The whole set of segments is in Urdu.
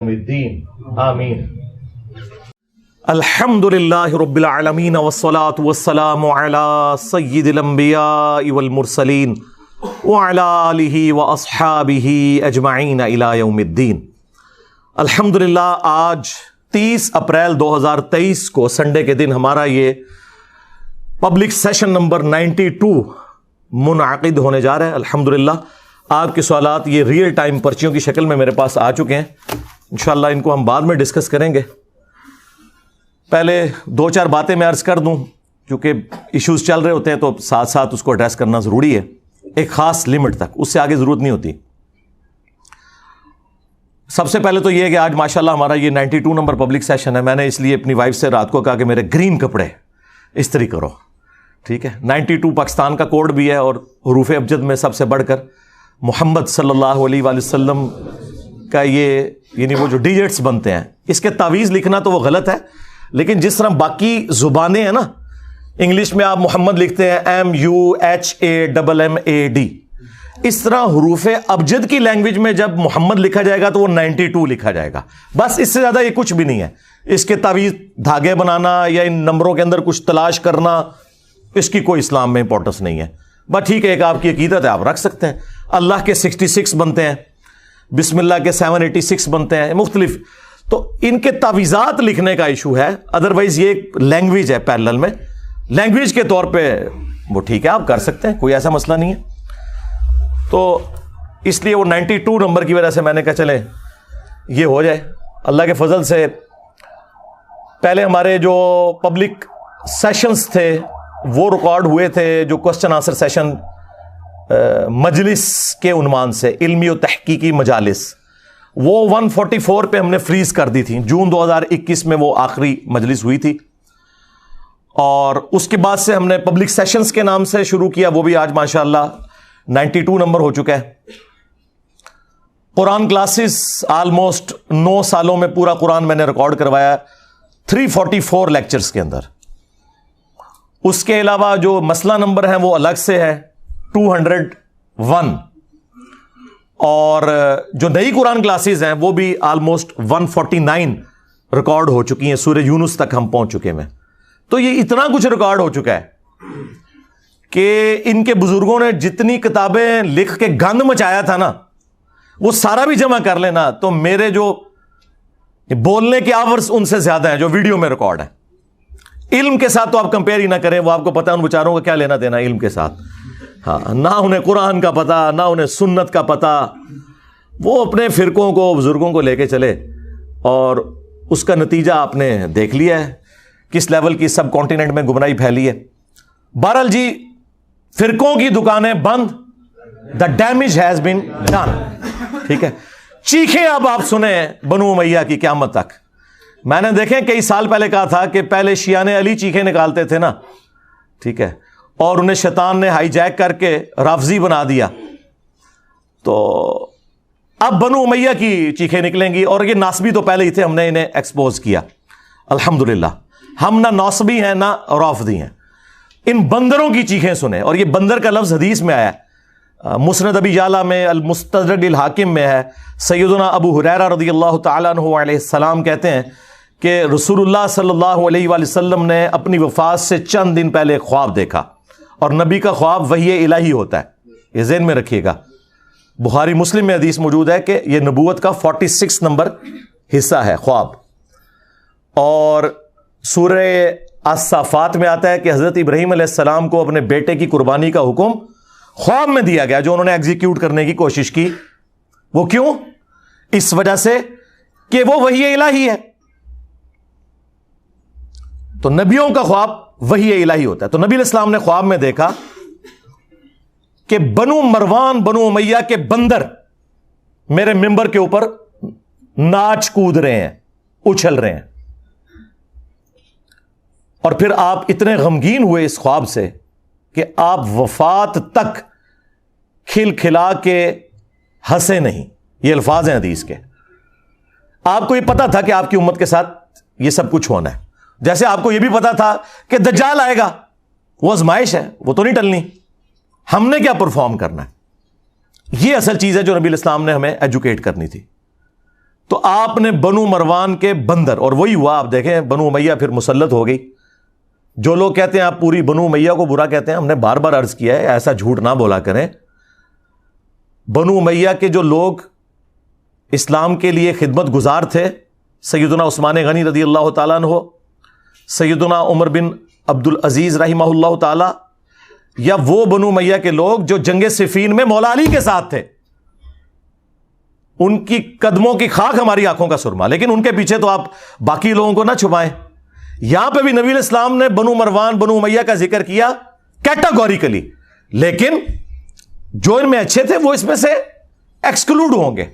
الدین آمین۔ الحمدللہ رب العالمین والصلاة والسلام علی سید الانبیاء والمرسلین وعلی آلہ واصحابہ اجمعین الی یوم الدین۔ الحمدللہ آج 30 اپریل 2023 کو سنڈے کے دن ہمارا یہ پبلک سیشن نمبر 92 منعقد ہونے جا رہا ہے۔ الحمدللہ آپ کے سوالات یہ ریئل ٹائم پرچیوں کی شکل میں میرے پاس آ چکے ہیں، انشاءاللہ ان کو ہم بعد میں ڈسکس کریں گے۔ پہلے دو چار باتیں میں عرض کر دوں، کیونکہ ایشوز چل رہے ہوتے ہیں تو ساتھ ساتھ اس کو ایڈریس کرنا ضروری ہے، ایک خاص لمٹ تک، اس سے آگے ضرورت نہیں ہوتی۔ سب سے پہلے تو یہ ہے کہ آج ماشاءاللہ ہمارا یہ 92 نمبر پبلک سیشن ہے۔ میں نے اس لیے اپنی وائف سے رات کو کہا کہ میرے گرین کپڑے استری کرو، ٹھیک ہے۔ 92 پاکستان کا کوڈ بھی ہے، اور حروف ابجد میں سب سے بڑھ کر محمد صلی اللہ علیہ وآلہ وسلم کا یہ یعنی وہ جو ڈیجٹس بنتے ہیں، اس کے تعویذ لکھنا تو وہ غلط ہے، لیکن جس طرح باقی زبانیں ہیں نا، انگلش میں آپ محمد لکھتے ہیں MUHAMMAD، اس طرح حروف ابجد کی لینگویج میں جب محمد لکھا جائے گا تو وہ 92 لکھا جائے گا، بس اس سے زیادہ یہ کچھ بھی نہیں ہے۔ اس کے تعویذ دھاگے بنانا یا ان نمبروں کے اندر کچھ تلاش کرنا، اس کی کوئی اسلام میں امپورٹنس نہیں ہے۔ بس ٹھیک ہے، ایک آپ کی عقیدت ہے، آپ رکھ سکتے ہیں۔ اللہ کے 66 بنتے ہیں، بسم اللہ کے 786 بنتے ہیں، مختلف، تو ان کے تعویذات لکھنے کا ایشو ہے۔ ادروائز یہ ایک لینگویج ہے، پیرلل میں لینگویج کے طور پہ وہ ٹھیک ہے، آپ کر سکتے ہیں، کوئی ایسا مسئلہ نہیں ہے۔ تو اس لیے وہ 92 نمبر کی وجہ سے میں نے کہا چلیں یہ ہو جائے۔ اللہ کے فضل سے پہلے ہمارے جو پبلک سیشنز تھے وہ ریکارڈ ہوئے تھے، جو کوسچن آنسر سیشن مجلس کے عنوان سے، علمی و تحقیقی مجالس، وہ 144 پہ ہم نے فریز کر دی تھی۔ جون 2021 میں وہ آخری مجلس ہوئی تھی، اور اس کے بعد سے ہم نے پبلک سیشنز کے نام سے شروع کیا، وہ بھی آج ماشاءاللہ 92 نمبر ہو چکا ہے۔ قرآن کلاسز آلموسٹ 9 سالوں میں پورا قرآن میں نے ریکارڈ کروایا 344 لیکچرز کے اندر۔ اس کے علاوہ جو مسئلہ نمبر ہیں وہ الگ سے ہے 201، اور جو نئی قرآن کلاسز ہیں وہ بھی آلموسٹ 149 ریکارڈ ہو چکی ہیں، سورہ یونس تک ہم پہنچ چکے ہیں۔ تو یہ اتنا کچھ ریکارڈ ہو چکا ہے کہ ان کے بزرگوں نے جتنی کتابیں لکھ کے گند مچایا تھا نا، وہ سارا بھی جمع کر لینا تو میرے جو بولنے کے آورز ان سے زیادہ ہیں جو ویڈیو میں ریکارڈ ہیں۔ علم کے ساتھ تو آپ کمپیئر ہی نہ کریں، وہ آپ کو پتا ہے ان بیچاروں کا کیا لینا دینا علم کے ساتھ، ہاں، نہ انہیں قرآن کا پتا، نہ انہیں سنت کا پتا، وہ اپنے فرقوں کو، بزرگوں کو لے کے چلے، اور اس کا نتیجہ آپ نے دیکھ لیا ہے کس لیول کی سب کانٹیننٹ میں گمراہی پھیلی ہے۔ بہرحال جی، فرقوں کی دکانیں بند، the damage has been done, ٹھیک ہے۔ چیخیں اب آپ سنیں بنو امیہ کی قیامت تک۔ میں نے دیکھیں کئی سال پہلے کہا تھا کہ پہلے شیعان علی چیخیں نکالتے تھے نا، ٹھیک ہے، اور انہیں شیطان نے ہائی جیک کر کے رافضی بنا دیا، تو اب بنو امیہ کی چیخیں نکلیں گی، اور یہ ناصبی تو پہلے ہی تھے، ہم نے انہیں ایکسپوز کیا الحمدللہ۔ ہم نہ ناصبی ہیں نہ رافضی ہیں، ان بندروں کی چیخیں سنیں۔ اور یہ بندر کا لفظ حدیث میں آیا ہے، مسند ابی یعلا میں، المستدرک الحاکم میں ہے۔ سیدنا ابو ہریرہ رضی اللہ تعالیٰ عنہ علیہ السلام کہتے ہیں کہ رسول اللہ صلی اللہ علیہ وآلہ وسلم نے اپنی وفات سے چند دن پہلے خواب دیکھا، اور نبی کا خواب وحی الہی ہوتا ہے، یہ ذہن میں رکھیے گا۔ بخاری مسلم میں حدیث موجود ہے کہ یہ نبوت کا 46 نمبر حصہ ہے خواب۔ اور سورہ الصافات میں آتا ہے کہ حضرت ابراہیم علیہ السلام کو اپنے بیٹے کی قربانی کا حکم خواب میں دیا گیا، جو انہوں نے ایگزیکیوٹ کرنے کی کوشش کی۔ وہ کیوں؟ اس وجہ سے کہ وہ وحی الہی ہے، تو نبیوں کا خواب وحی الہی ہوتا ہے۔ تو نبی علیہ السلام نے خواب میں دیکھا کہ بنو مروان، بنو امیہ کے بندر میرے ممبر کے اوپر ناچ کود رہے ہیں، اچھل رہے ہیں۔ اور پھر آپ اتنے غمگین ہوئے اس خواب سے کہ آپ وفات تک کھل کھلا کے ہنسے نہیں۔ یہ الفاظ ہیں حدیث کے۔ آپ کو یہ پتا تھا کہ آپ کی امت کے ساتھ یہ سب کچھ ہونا ہے، جیسے آپ کو یہ بھی پتا تھا کہ دجال آئے گا، وہ آزمائش ہے، وہ تو نہیں ٹلنی، ہم نے کیا پرفارم کرنا ہے۔ یہ اصل چیز ہے جو نبی الاسلام نے ہمیں ایجوکیٹ کرنی تھی۔ تو آپ نے بنو مروان کے بندر، اور وہی ہوا، آپ دیکھیں بنو امیہ پھر مسلط ہو گئی. جو لوگ کہتے ہیں آپ پوری بنو امیہ کو برا کہتے ہیں، ہم نے بار بار عرض کیا ہے ایسا جھوٹ نہ بولا کریں. بنو امیہ کے جو لوگ اسلام کے لیے خدمت گزار تھے، سیدنا عثمان غنی رضی اللہ تعالیٰ عنہ، سیدنا عمر بن عبد العزیز رحمہ اللہ تعالی، یا وہ بنو امیہ کے لوگ جو جنگ صفین میں مولا علی کے ساتھ تھے، ان کی قدموں کی خاک ہماری آنکھوں کا سرما. لیکن ان کے پیچھے تو آپ باقی لوگوں کو نہ چھپائیں. یہاں پہ بھی نبی علیہ السلام نے بنو مروان بنو امیہ کا ذکر کیا کیٹاگوریکلی، لیکن جو ان میں اچھے تھے وہ اس میں سے ایکسکلوڈ ہوں گے.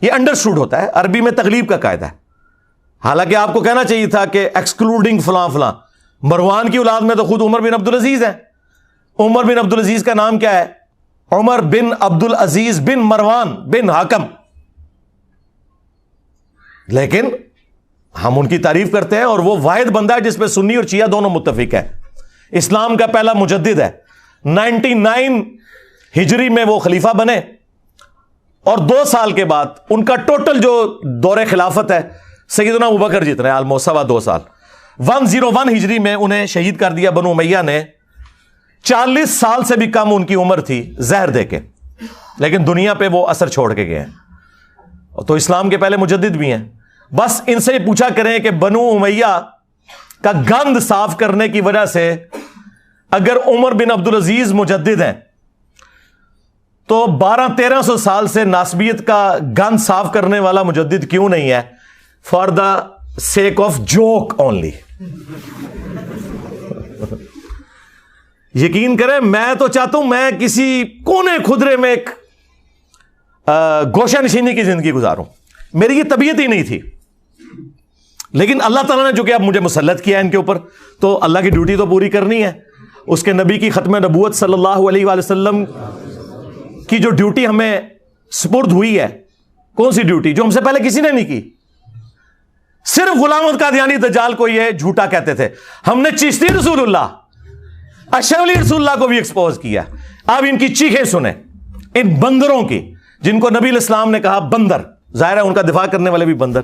یہ انڈرسٹوڈ ہوتا ہے، عربی میں تغلیب کا قاعدہ ہے. حالانکہ آپ کو کہنا چاہیے تھا کہ ایکسکلوڈنگ فلاں فلاں. مروان کی اولاد میں تو خود عمر بن عبد العزیز ہیں. عمر بن عبد العزیز کا نام کیا ہے؟ عمر بن عبد العزیز بن مروان بن حاکم. لیکن ہم ان کی تعریف کرتے ہیں، اور وہ واحد بندہ ہے جس پہ سنی اور شیعہ دونوں متفق ہے. اسلام کا پہلا مجدد ہے. 99 ہجری میں وہ خلیفہ بنے، اور 2 سال کے بعد ان کا ٹوٹل جو دور خلافت ہے سیدنا ابوبکر جتنا ہے، آلموسٹ 2.25 سال. 101 ہجری میں انہیں شہید کر دیا بنو امیہ نے. 40 سال سے بھی کم ان کی عمر تھی زہر دے کے، لیکن دنیا پہ وہ اثر چھوڑ کے گئے ہیں. تو اسلام کے پہلے مجدد بھی ہیں. بس ان سے پوچھا کریں کہ بنو امیہ کا گند صاف کرنے کی وجہ سے اگر عمر بن عبد العزیز مجدد ہیں تو 1200-1300 سال سے ناسبیت کا گند صاف کرنے والا مجدد کیوں نہیں ہے؟ For the sake of joke only. یقین کریں میں تو چاہتا ہوں میں کسی کونے خدرے میں ایک گوشہ نشینی کی زندگی گزاروں. میری یہ طبیعت ہی نہیں تھی، لیکن اللہ تعالیٰ نے جو کہ اب مجھے مسلط کیا ہے ان کے اوپر، تو اللہ کی ڈیوٹی تو پوری کرنی ہے. اس کے نبی کی ختم نبوت صلی اللہ علیہ وآلہ وسلم کی جو ڈیوٹی ہمیں سپرد ہوئی ہے، کون سی ڈیوٹی جو ہم سے پہلے کسی نے نہیں کی؟ صرف غلام احمد قادیانی دجال کو یہ جھوٹا کہتے تھے. ہم نے چشتی رسول اللہ، اشعری رسول اللہ کو بھی ایکسپوز کیا. اب ان کی چیخیں سنیں، ان بندروں کی، جن کو نبی علیہ السلام نے کہا بندر. ظاہر ہے ان کا دفاع کرنے والے بھی بندر.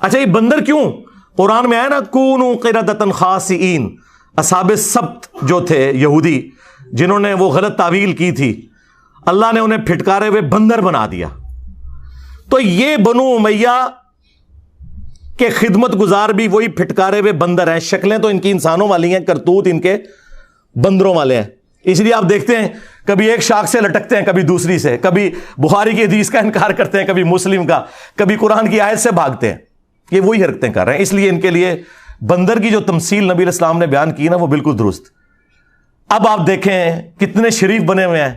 اچھا یہ بندر کیوں؟ قرآن میں آیا نا کونوا قردۃ خاسئین. اصحاب السبت جو تھے یہودی جنہوں نے وہ غلط تعویل کی تھی، اللہ نے انہیں پھٹکارے ہوئے بندر بنا دیا. تو یہ بنو امیہ کے خدمت گزار بھی وہی پھٹکارے ہوئے بندر ہیں. شکلیں تو ان کی انسانوں والی ہیں، کرتوت ان کے بندروں والے ہیں. اس لیے آپ دیکھتے ہیں کبھی ایک شاخ سے لٹکتے ہیں، کبھی دوسری سے، کبھی بخاری کی حدیث کا انکار کرتے ہیں، کبھی مسلم کا، کبھی قرآن کی آیت سے بھاگتے ہیں. یہ وہی حرکتیں کر رہے ہیں. اس لیے ان کے لیے بندر کی جو تمثیل نبی علیہ السلام نے بیان کی نا وہ بالکل درست. اب آپ دیکھیں کتنے شریف بنے ہوئے ہیں،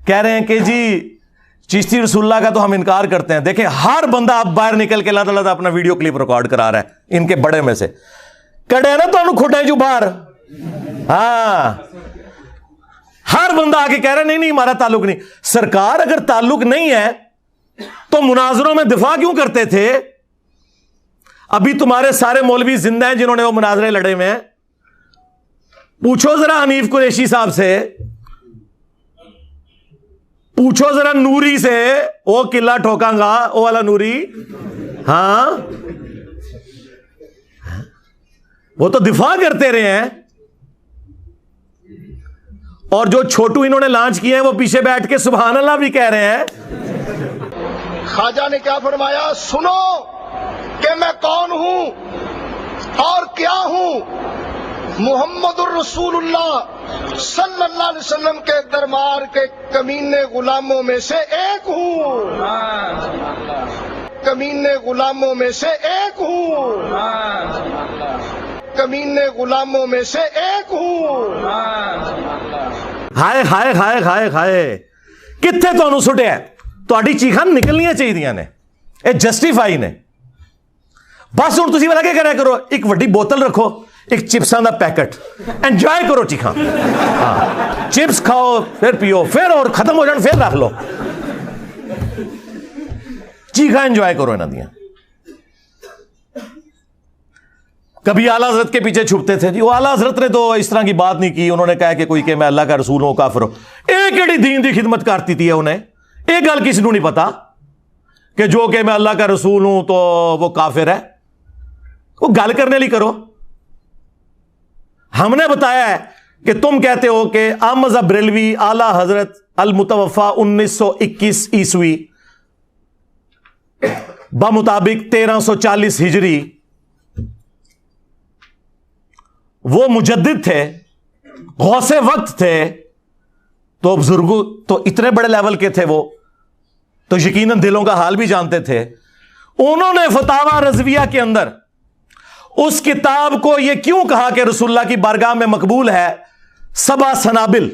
کہہ رہے ہیں کہ جی چشتی رسول اللہ کا تو ہم انکار کرتے ہیں. دیکھیں ہر بندہ اب باہر نکل کے اللہ تعالیٰ اپنا ویڈیو کلپ ریکارڈ کرا رہا ہے ان کے بڑے میں سے. کڑے نا تو کھٹے جو باہر، ہاں ہر بندہ آ کے کہہ رہا ہے نہیں نہیں ہمارا تعلق نہیں. سرکار اگر تعلق نہیں ہے تو مناظروں میں دفاع کیوں کرتے تھے؟ ابھی تمہارے سارے مولوی زندہ ہیں جنہوں نے وہ مناظرے لڑے ہوئے ہیں. پوچھو ذرا حنیف قریشی صاحب سے، پوچھو ذرا نوری سے، وہ قلعہ ٹھوکاں گا وہ والا نوری، ہاں وہ تو دفاع کرتے رہے ہیں. اور جو چھوٹو انہوں نے لانچ کیے ہیں وہ پیچھے بیٹھ کے سبحان اللہ بھی کہہ رہے ہیں. خواجہ نے کیا فرمایا؟ سنو کہ میں کون ہوں اور کیا ہوں. محمد الرسول اللہ صلی اللہ علیہ وسلم کے دربار کے کمینے غلاموں میں سے ایک ہوں، کمینے غلاموں میں سے ایک ہوں، کمینے غلاموں میں سے ایک ہوں. ہائے ہائے ہائے ہائے ہائے کتنے تمہیں سٹیا تہاڈی چیخاں نکلنیاں چاہیے نے، یہ جسٹیفائی نے. بس ہوں تسی والا کیا کرا کرو، ایک وڈی بوتل رکھو، ایک چپساں دا پیکٹ، انجوائے کرو چیخاں. چپس کھاؤ پھر پیو، پھر اور ختم ہو جان پھر رکھ لو، چیخاں انجوائے کرو انہاں دیاں. کبھی اعلیٰ حضرت کے پیچھے چھپتے تھے جی وہ اعلیٰ حضرت نے تو اس طرح کی بات نہیں کی، انہوں نے کہا کہ کوئی کہ میں اللہ کا رسول ہوں کافر ہوں. ایک ایڑی دین دی خدمت کرتی تھی انہیں، ایک گل کسی کو نہیں پتا. کہ جو کہ میں اللہ کا رسول ہوں تو وہ کافر ہے. وہ گل کرنے لی کرو. ہم نے بتایا ہے کہ تم کہتے ہو کہ احمد بریلوی اعلی حضرت المتوفا 1921 عیسوی بمطابق 1340 ہجری وہ مجدد تھے, غوث وقت تھے. تو بزرگوں تو اتنے بڑے لیول کے تھے, وہ تو یقیناً دلوں کا حال بھی جانتے تھے. انہوں نے فتاوی رضویہ کے اندر اس کتاب کو یہ کیوں کہا کہ رسول اللہ کی بارگاہ میں مقبول ہے؟ 7 سنابل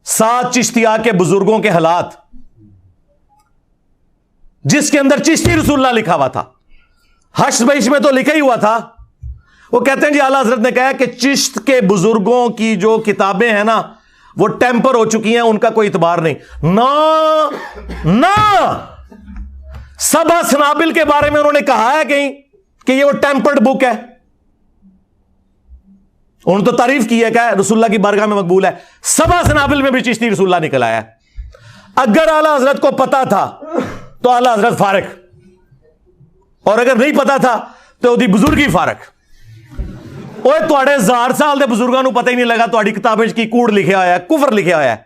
7 چشتیہ کے بزرگوں کے حالات, جس کے اندر چشتی رسول اللہ لکھا ہوا تھا. حشر بہشت میں تو لکھا ہی ہوا تھا. وہ کہتے ہیں جی اعلیٰ حضرت نے کہا کہ چشت کے بزرگوں کی جو کتابیں ہیں نا وہ ٹیمپر ہو چکی ہیں, ان کا کوئی اعتبار نہیں. نہ 7 سنابل کے بارے میں انہوں نے کہا ہے کہیں کہ یہ وہ ٹیمپرڈ بک ہے؟ انہوں نے تو تعریف کی ہے کہ رسول اللہ کی بارگاہ میں مقبول ہے. 7 سنابل میں بھی چشتی رسول اللہ نکل آیا. اگر اعلیٰ حضرت کو پتا تھا تو اعلیٰ حضرت فارق, اور اگر نہیں پتا تھا تو دی بزرگی فارق. اوے تواڈے 1000 سال دے بزرگاں نو پتہ ہی نہیں لگا تواڈی کتابیں کی کوڑ لکھیا ہوا ہے, کفر لکھیا ہوا ہے.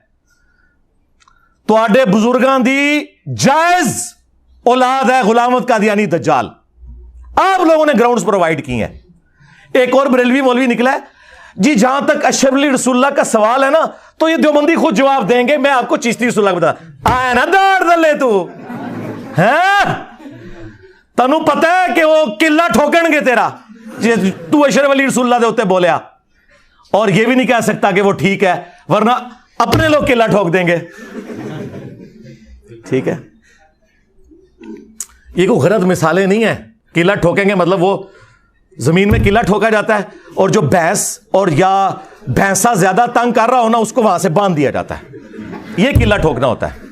تواڈے بزرگاں دی جائز اولاد ہے غلام احمد قادیانی دجال. آپ لوگوں نے گراؤنڈز پرووائڈ کی ہیں. ایک اور بریلوی مولوی نکلا ہے جی, جہاں تک اشرف علی رسول اللہ کا سوال ہے نا تو یہ دیوبندی خود جواب دیں گے, میں آپ کو چشتی رسول اللہ بتا آیا نا داڑ دلے تو تنو پتہ ہے کہ وہ قلعہ ٹھوکن گے تیرا تو اشرف علی رسول اللہ دے ہوتے بولیا, اور یہ بھی نہیں کہہ سکتا کہ وہ ٹھیک ہے ورنہ اپنے لوگ قلعہ ٹھوک دیں گے. ٹھیک ہے, یہ کوئی غلط مثالیں نہیں ہیں. قلعہ ٹھوکیں گے مطلب وہ زمین میں قلعہ ٹھوکا جاتا ہے, اور جو بھینس اور یا بھینسا زیادہ تنگ کر رہا ہونا اس کو وہاں سے باندھ دیا جاتا ہے, یہ قلعہ ٹھوکنا ہوتا ہے.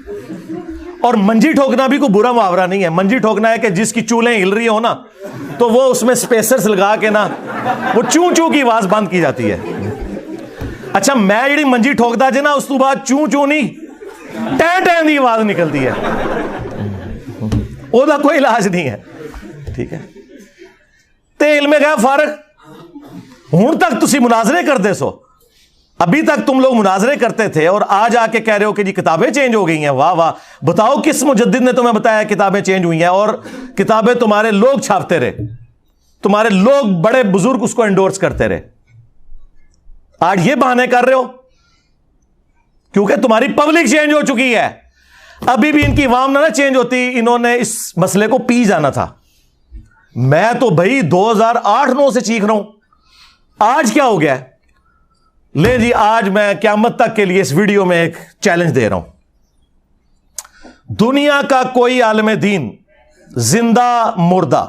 اور منجی ٹھوکنا بھی کوئی برا محاورہ نہیں ہے. منجی ٹھوکنا ہے کہ جس کی چولیں ہل رہی ہو نا تو وہ اس میں سپیسرز لگا کے نا وہ چوں چوں کی آواز بند کی جاتی ہے. اچھا میں جڑی منجی ٹھوکتا جی نا اس تو بعد چوں چوں نہیں ٹین ٹین دی آواز نکلتی ہے, وہ کوئی علاج نہیں ہے. ٹھیک ہے, تے علم غیب فارغ ہوں تک تسی مناظرے کرتے سو. ابھی تک تم لوگ مناظرے کرتے تھے اور آج آ کے کہہ رہے ہو کہ جی کتابیں چینج ہو گئی ہیں. واہ واہ, بتاؤ کس مجدد نے تمہیں بتایا کتابیں چینج ہوئی ہیں؟ اور کتابیں تمہارے لوگ چھاپتے رہے, تمہارے لوگ بڑے بزرگ اس کو انڈورس کرتے رہے. آج یہ بہانے کر رہے ہو کیونکہ تمہاری پبلک چینج ہو چکی ہے. ابھی بھی ان کی عوام نہ چینج ہوتی, انہوں نے اس مسئلے کو پی جانا تھا. میں تو بھائی 2008-9 سے چیخ رہا ہوں. آج کیا ہو گیا ہے؟ لے جی آج میں قیامت تک کے لیے اس ویڈیو میں ایک چیلنج دے رہا ہوں. دنیا کا کوئی عالم دین زندہ مردہ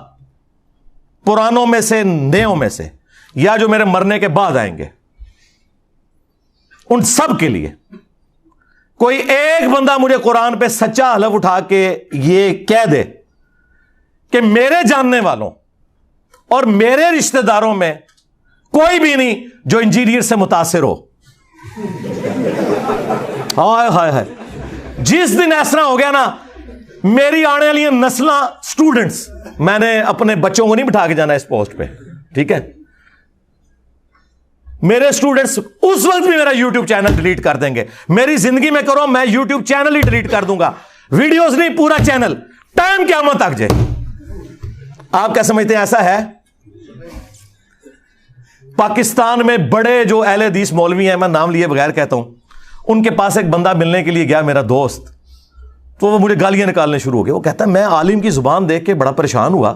پرانوں میں سے نیوں میں سے یا جو میرے مرنے کے بعد آئیں گے, ان سب کے لیے کوئی ایک بندہ مجھے قرآن پہ سچا حلف اٹھا کے یہ کہہ دے کہ میرے جاننے والوں اور میرے رشتہ داروں میں کوئی بھی نہیں جو انجینئر سے متاثر ہو. ہائے ہائے ہائے, جس دن ایسا ہو گیا نا میری آنے والی نسلاں سٹوڈنٹس, میں نے اپنے بچوں کو نہیں بٹھا کے جانا اس پوسٹ پہ, ٹھیک ہے, میرے سٹوڈنٹس اس وقت بھی میرا یوٹیوب چینل ڈیلیٹ کر دیں گے. میری زندگی میں کرو میں یوٹیوب چینل ہی ڈیلیٹ کر دوں گا, ویڈیوز نہیں پورا چینل, ٹائم قیامت تک جائے. آپ کیا سمجھتے ہیں ایسا ہے؟ پاکستان میں بڑے جو اہل حدیث مولوی ہیں, میں نام لیے بغیر کہتا ہوں, ان کے پاس ایک بندہ ملنے کے لیے گیا میرا دوست, تو وہ مجھے گالیاں نکالنے شروع ہو گئے. وہ کہتا ہے میں عالم کی زبان دیکھ کے بڑا پریشان ہوا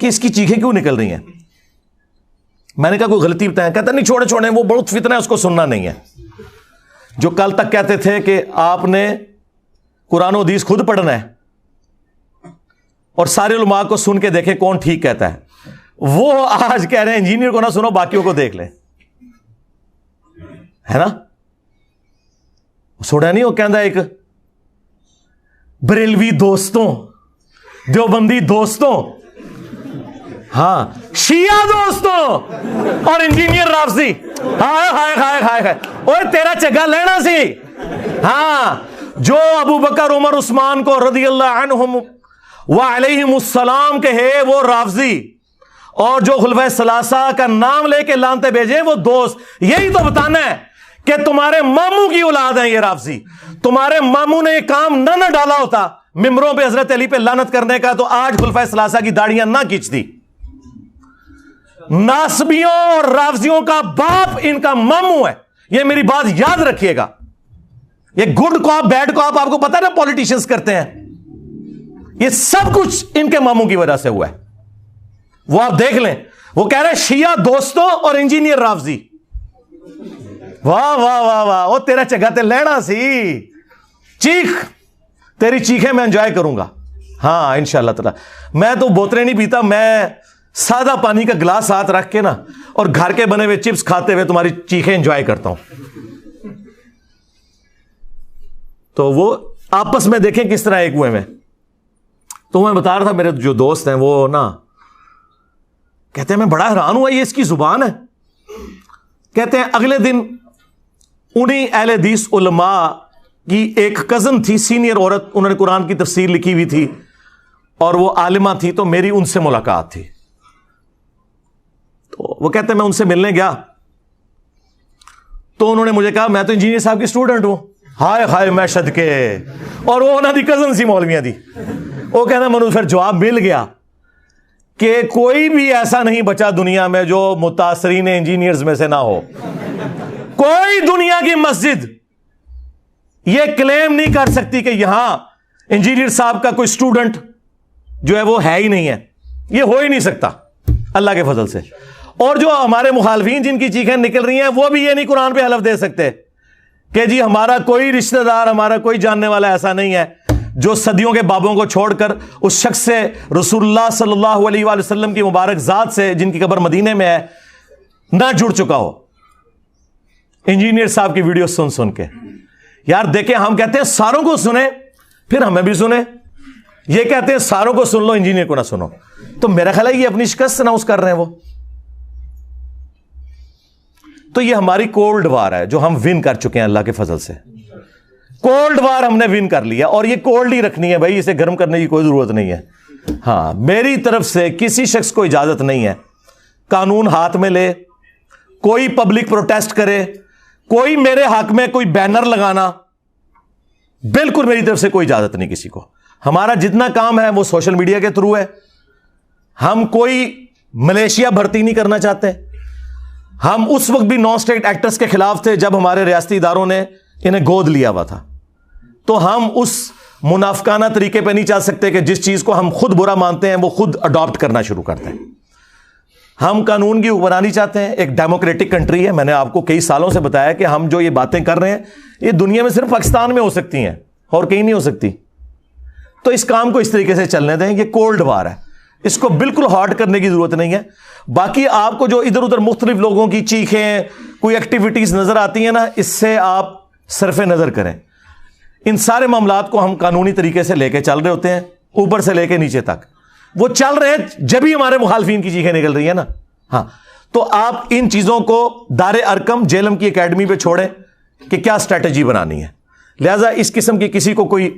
کہ اس کی چیخیں کیوں نکل رہی ہیں. میں نے کہا کوئی غلطی بتائیں. کہتا نہیں چھوڑے وہ بہت فتنہ ہے, اس کو سننا نہیں ہے. جو کل تک کہتے تھے کہ آپ نے قرآن و حدیث خود پڑھنا ہے اور سارے علماء کو سن کے دیکھیں کون ٹھیک کہتا ہے, وہ آج کہہ رہے ہیں انجینئر کو نہ سنو باقیوں کو دیکھ لیں. ہے نا, سوڑا نہیں وہ کہندا ایک بریلوی دوستوں, دیوبندی دوستوں, ہاں شیعہ دوستوں اور انجینئر رافضی. ہائے ہائے ہائے ہائے ہائے, اوے تیرا چگا لینا سی. ہاں جو ابو بکر عمر عثمان کو رضی اللہ عنہم وعلیہم السلام کہے وہ رافضی، اور جو خلفائے ثلاثہ کا نام لے کے لانتے بھیجے وہ دوست. یہی تو بتانا ہے کہ تمہارے ماموں کی اولاد ہیں یہ رافضی. تمہارے ماموں نے یہ کام نہ ڈالا ہوتا ممبروں پہ حضرت علی پہ لعنت کرنے کا، تو آج خلفائے ثلاثہ کی داڑیاں نہ کھینچتی. ناسبیوں اور رافضیوں کا باپ ان کا ماموں ہے. یہ میری بات یاد رکھیے گا. یہ گڈ کاپ بیڈ کاپ آپ کو پتا ہے نا پولیٹیشنز کرتے ہیں، یہ سب کچھ ان کے ماموں کی وجہ سے ہوا ہے. وہ آپ دیکھ لیں، وہ کہہ رہے شیعہ دوستوں اور انجینئر رافضی. واہ واہ واہ واہ، وہ تیرا چگا تے لینا سی. چیخ، تیری چیخیں میں انجوائے کروں گا. ہاں انشاءاللہ تعالی. میں تو بوتلیں نہیں پیتا، میں سادہ پانی کا گلاس ہاتھ رکھ کے نا اور گھر کے بنے ہوئے چپس کھاتے ہوئے تمہاری چیخیں انجوائے کرتا ہوں. تو وہ آپس میں دیکھیں کس طرح ایک ہوئے میں. تو میں بتا رہا تھا میرے جو دوست ہیں وہ نا کہتے ہیں میں بڑا حیران ہوا یہ اس کی زبان ہے. کہتے ہیں اگلے دن انہی اہل حدیث علماء کی ایک کزن تھی سینئر عورت، انہوں نے قرآن کی تفسیر لکھی ہوئی تھی اور وہ عالمہ تھی، تو میری ان سے ملاقات تھی. تو وہ کہتے ہیں میں ان سے ملنے گیا تو انہوں نے مجھے کہا میں تو انجینئر صاحب کی اسٹوڈنٹ ہوں. ہائے ہائے میں صدقے. اور وہ انہوں دی کزن سی مولویاں دی. وہ کہنا مجھے پھر جواب مل گیا کہ کوئی بھی ایسا نہیں بچا دنیا میں جو متاثرین انجینئرز میں سے نہ ہو. کوئی دنیا کی مسجد یہ کلیم نہیں کر سکتی کہ یہاں انجینئر صاحب کا کوئی اسٹوڈنٹ جو ہے وہ ہے ہی نہیں ہے. یہ ہو ہی نہیں سکتا اللہ کے فضل سے. اور جو ہمارے مخالفین جن کی چیخیں نکل رہی ہیں وہ بھی یہ نہیں قرآن پہ حلف دے سکتے کہ جی ہمارا کوئی رشتہ دار، ہمارا کوئی جاننے والا ایسا نہیں ہے جو صدیوں کے بابوں کو چھوڑ کر اس شخص سے رسول اللہ صلی اللہ علیہ وآلہ وسلم کی مبارک ذات سے جن کی قبر مدینے میں ہے نہ جڑ چکا ہو. انجینئر صاحب کی ویڈیو سن سن کے یار دیکھیں، ہم کہتے ہیں ساروں کو سنیں پھر ہمیں بھی سنیں. یہ کہتے ہیں ساروں کو سن لو انجینئر کو نہ سنو. تو میرا خیال ہے یہ اپنی شکست اناؤنس کر رہے ہیں وہ. تو یہ ہماری کولڈ وار ہے جو ہم ون کر چکے ہیں اللہ کے فضل سے. کولڈ وار ہم نے ون کر لیا اور یہ کولڈ ہی رکھنی ہے بھائی، اسے گرم کرنے کی کوئی ضرورت نہیں ہے. ہاں میری طرف سے کسی شخص کو اجازت نہیں ہے قانون ہاتھ میں لے، کوئی پبلک پروٹیسٹ کرے، کوئی میرے حق میں کوئی بینر لگانا، بالکل میری طرف سے کوئی اجازت نہیں کسی کو. ہمارا جتنا کام ہے وہ سوشل میڈیا کے تھرو ہے. ہم کوئی ملیشیا بھرتی نہیں کرنا چاہتے. ہم اس وقت بھی نان اسٹیٹ ایکٹرز کے خلاف تھے جب ہمارے ریاستی اداروں نے انہیں گود لیا ہوا تھا. تو ہم اس منافقانہ طریقے پہ نہیں چل سکتے کہ جس چیز کو ہم خود برا مانتے ہیں وہ خود اڈاپٹ کرنا شروع کرتے ہیں. ہم قانون کی حکمرانی چاہتے ہیں. ایک ڈیموکریٹک کنٹری ہے. میں نے آپ کو کئی سالوں سے بتایا کہ ہم جو یہ باتیں کر رہے ہیں یہ دنیا میں صرف پاکستان میں ہو سکتی ہیں اور کہیں نہیں ہو سکتی. تو اس کام کو اس طریقے سے چلنے دیں. یہ کولڈ وار ہے، اس کو بالکل ہارڈ کرنے کی ضرورت نہیں ہے. باقی آپ کو جو ادھر ادھر مختلف لوگوں کی چیخیں، کوئی ایکٹیویٹیز نظر آتی ہیں نا، اس سے آپ صرف نظر کریں. ان سارے معاملات کو ہم قانونی طریقے سے لے کے چل رہے ہوتے ہیں، اوپر سے لے کے نیچے تک. وہ چل رہے ہیں جب ہی ہمارے مخالفین کی چیخیں نکل رہی ہیں نا. ہاں تو آپ ان چیزوں کو دار ارکم جیلم کی اکیڈمی پہ چھوڑیں کہ کیا اسٹریٹجی بنانی ہے. لہذا اس قسم کی کسی کو کوئی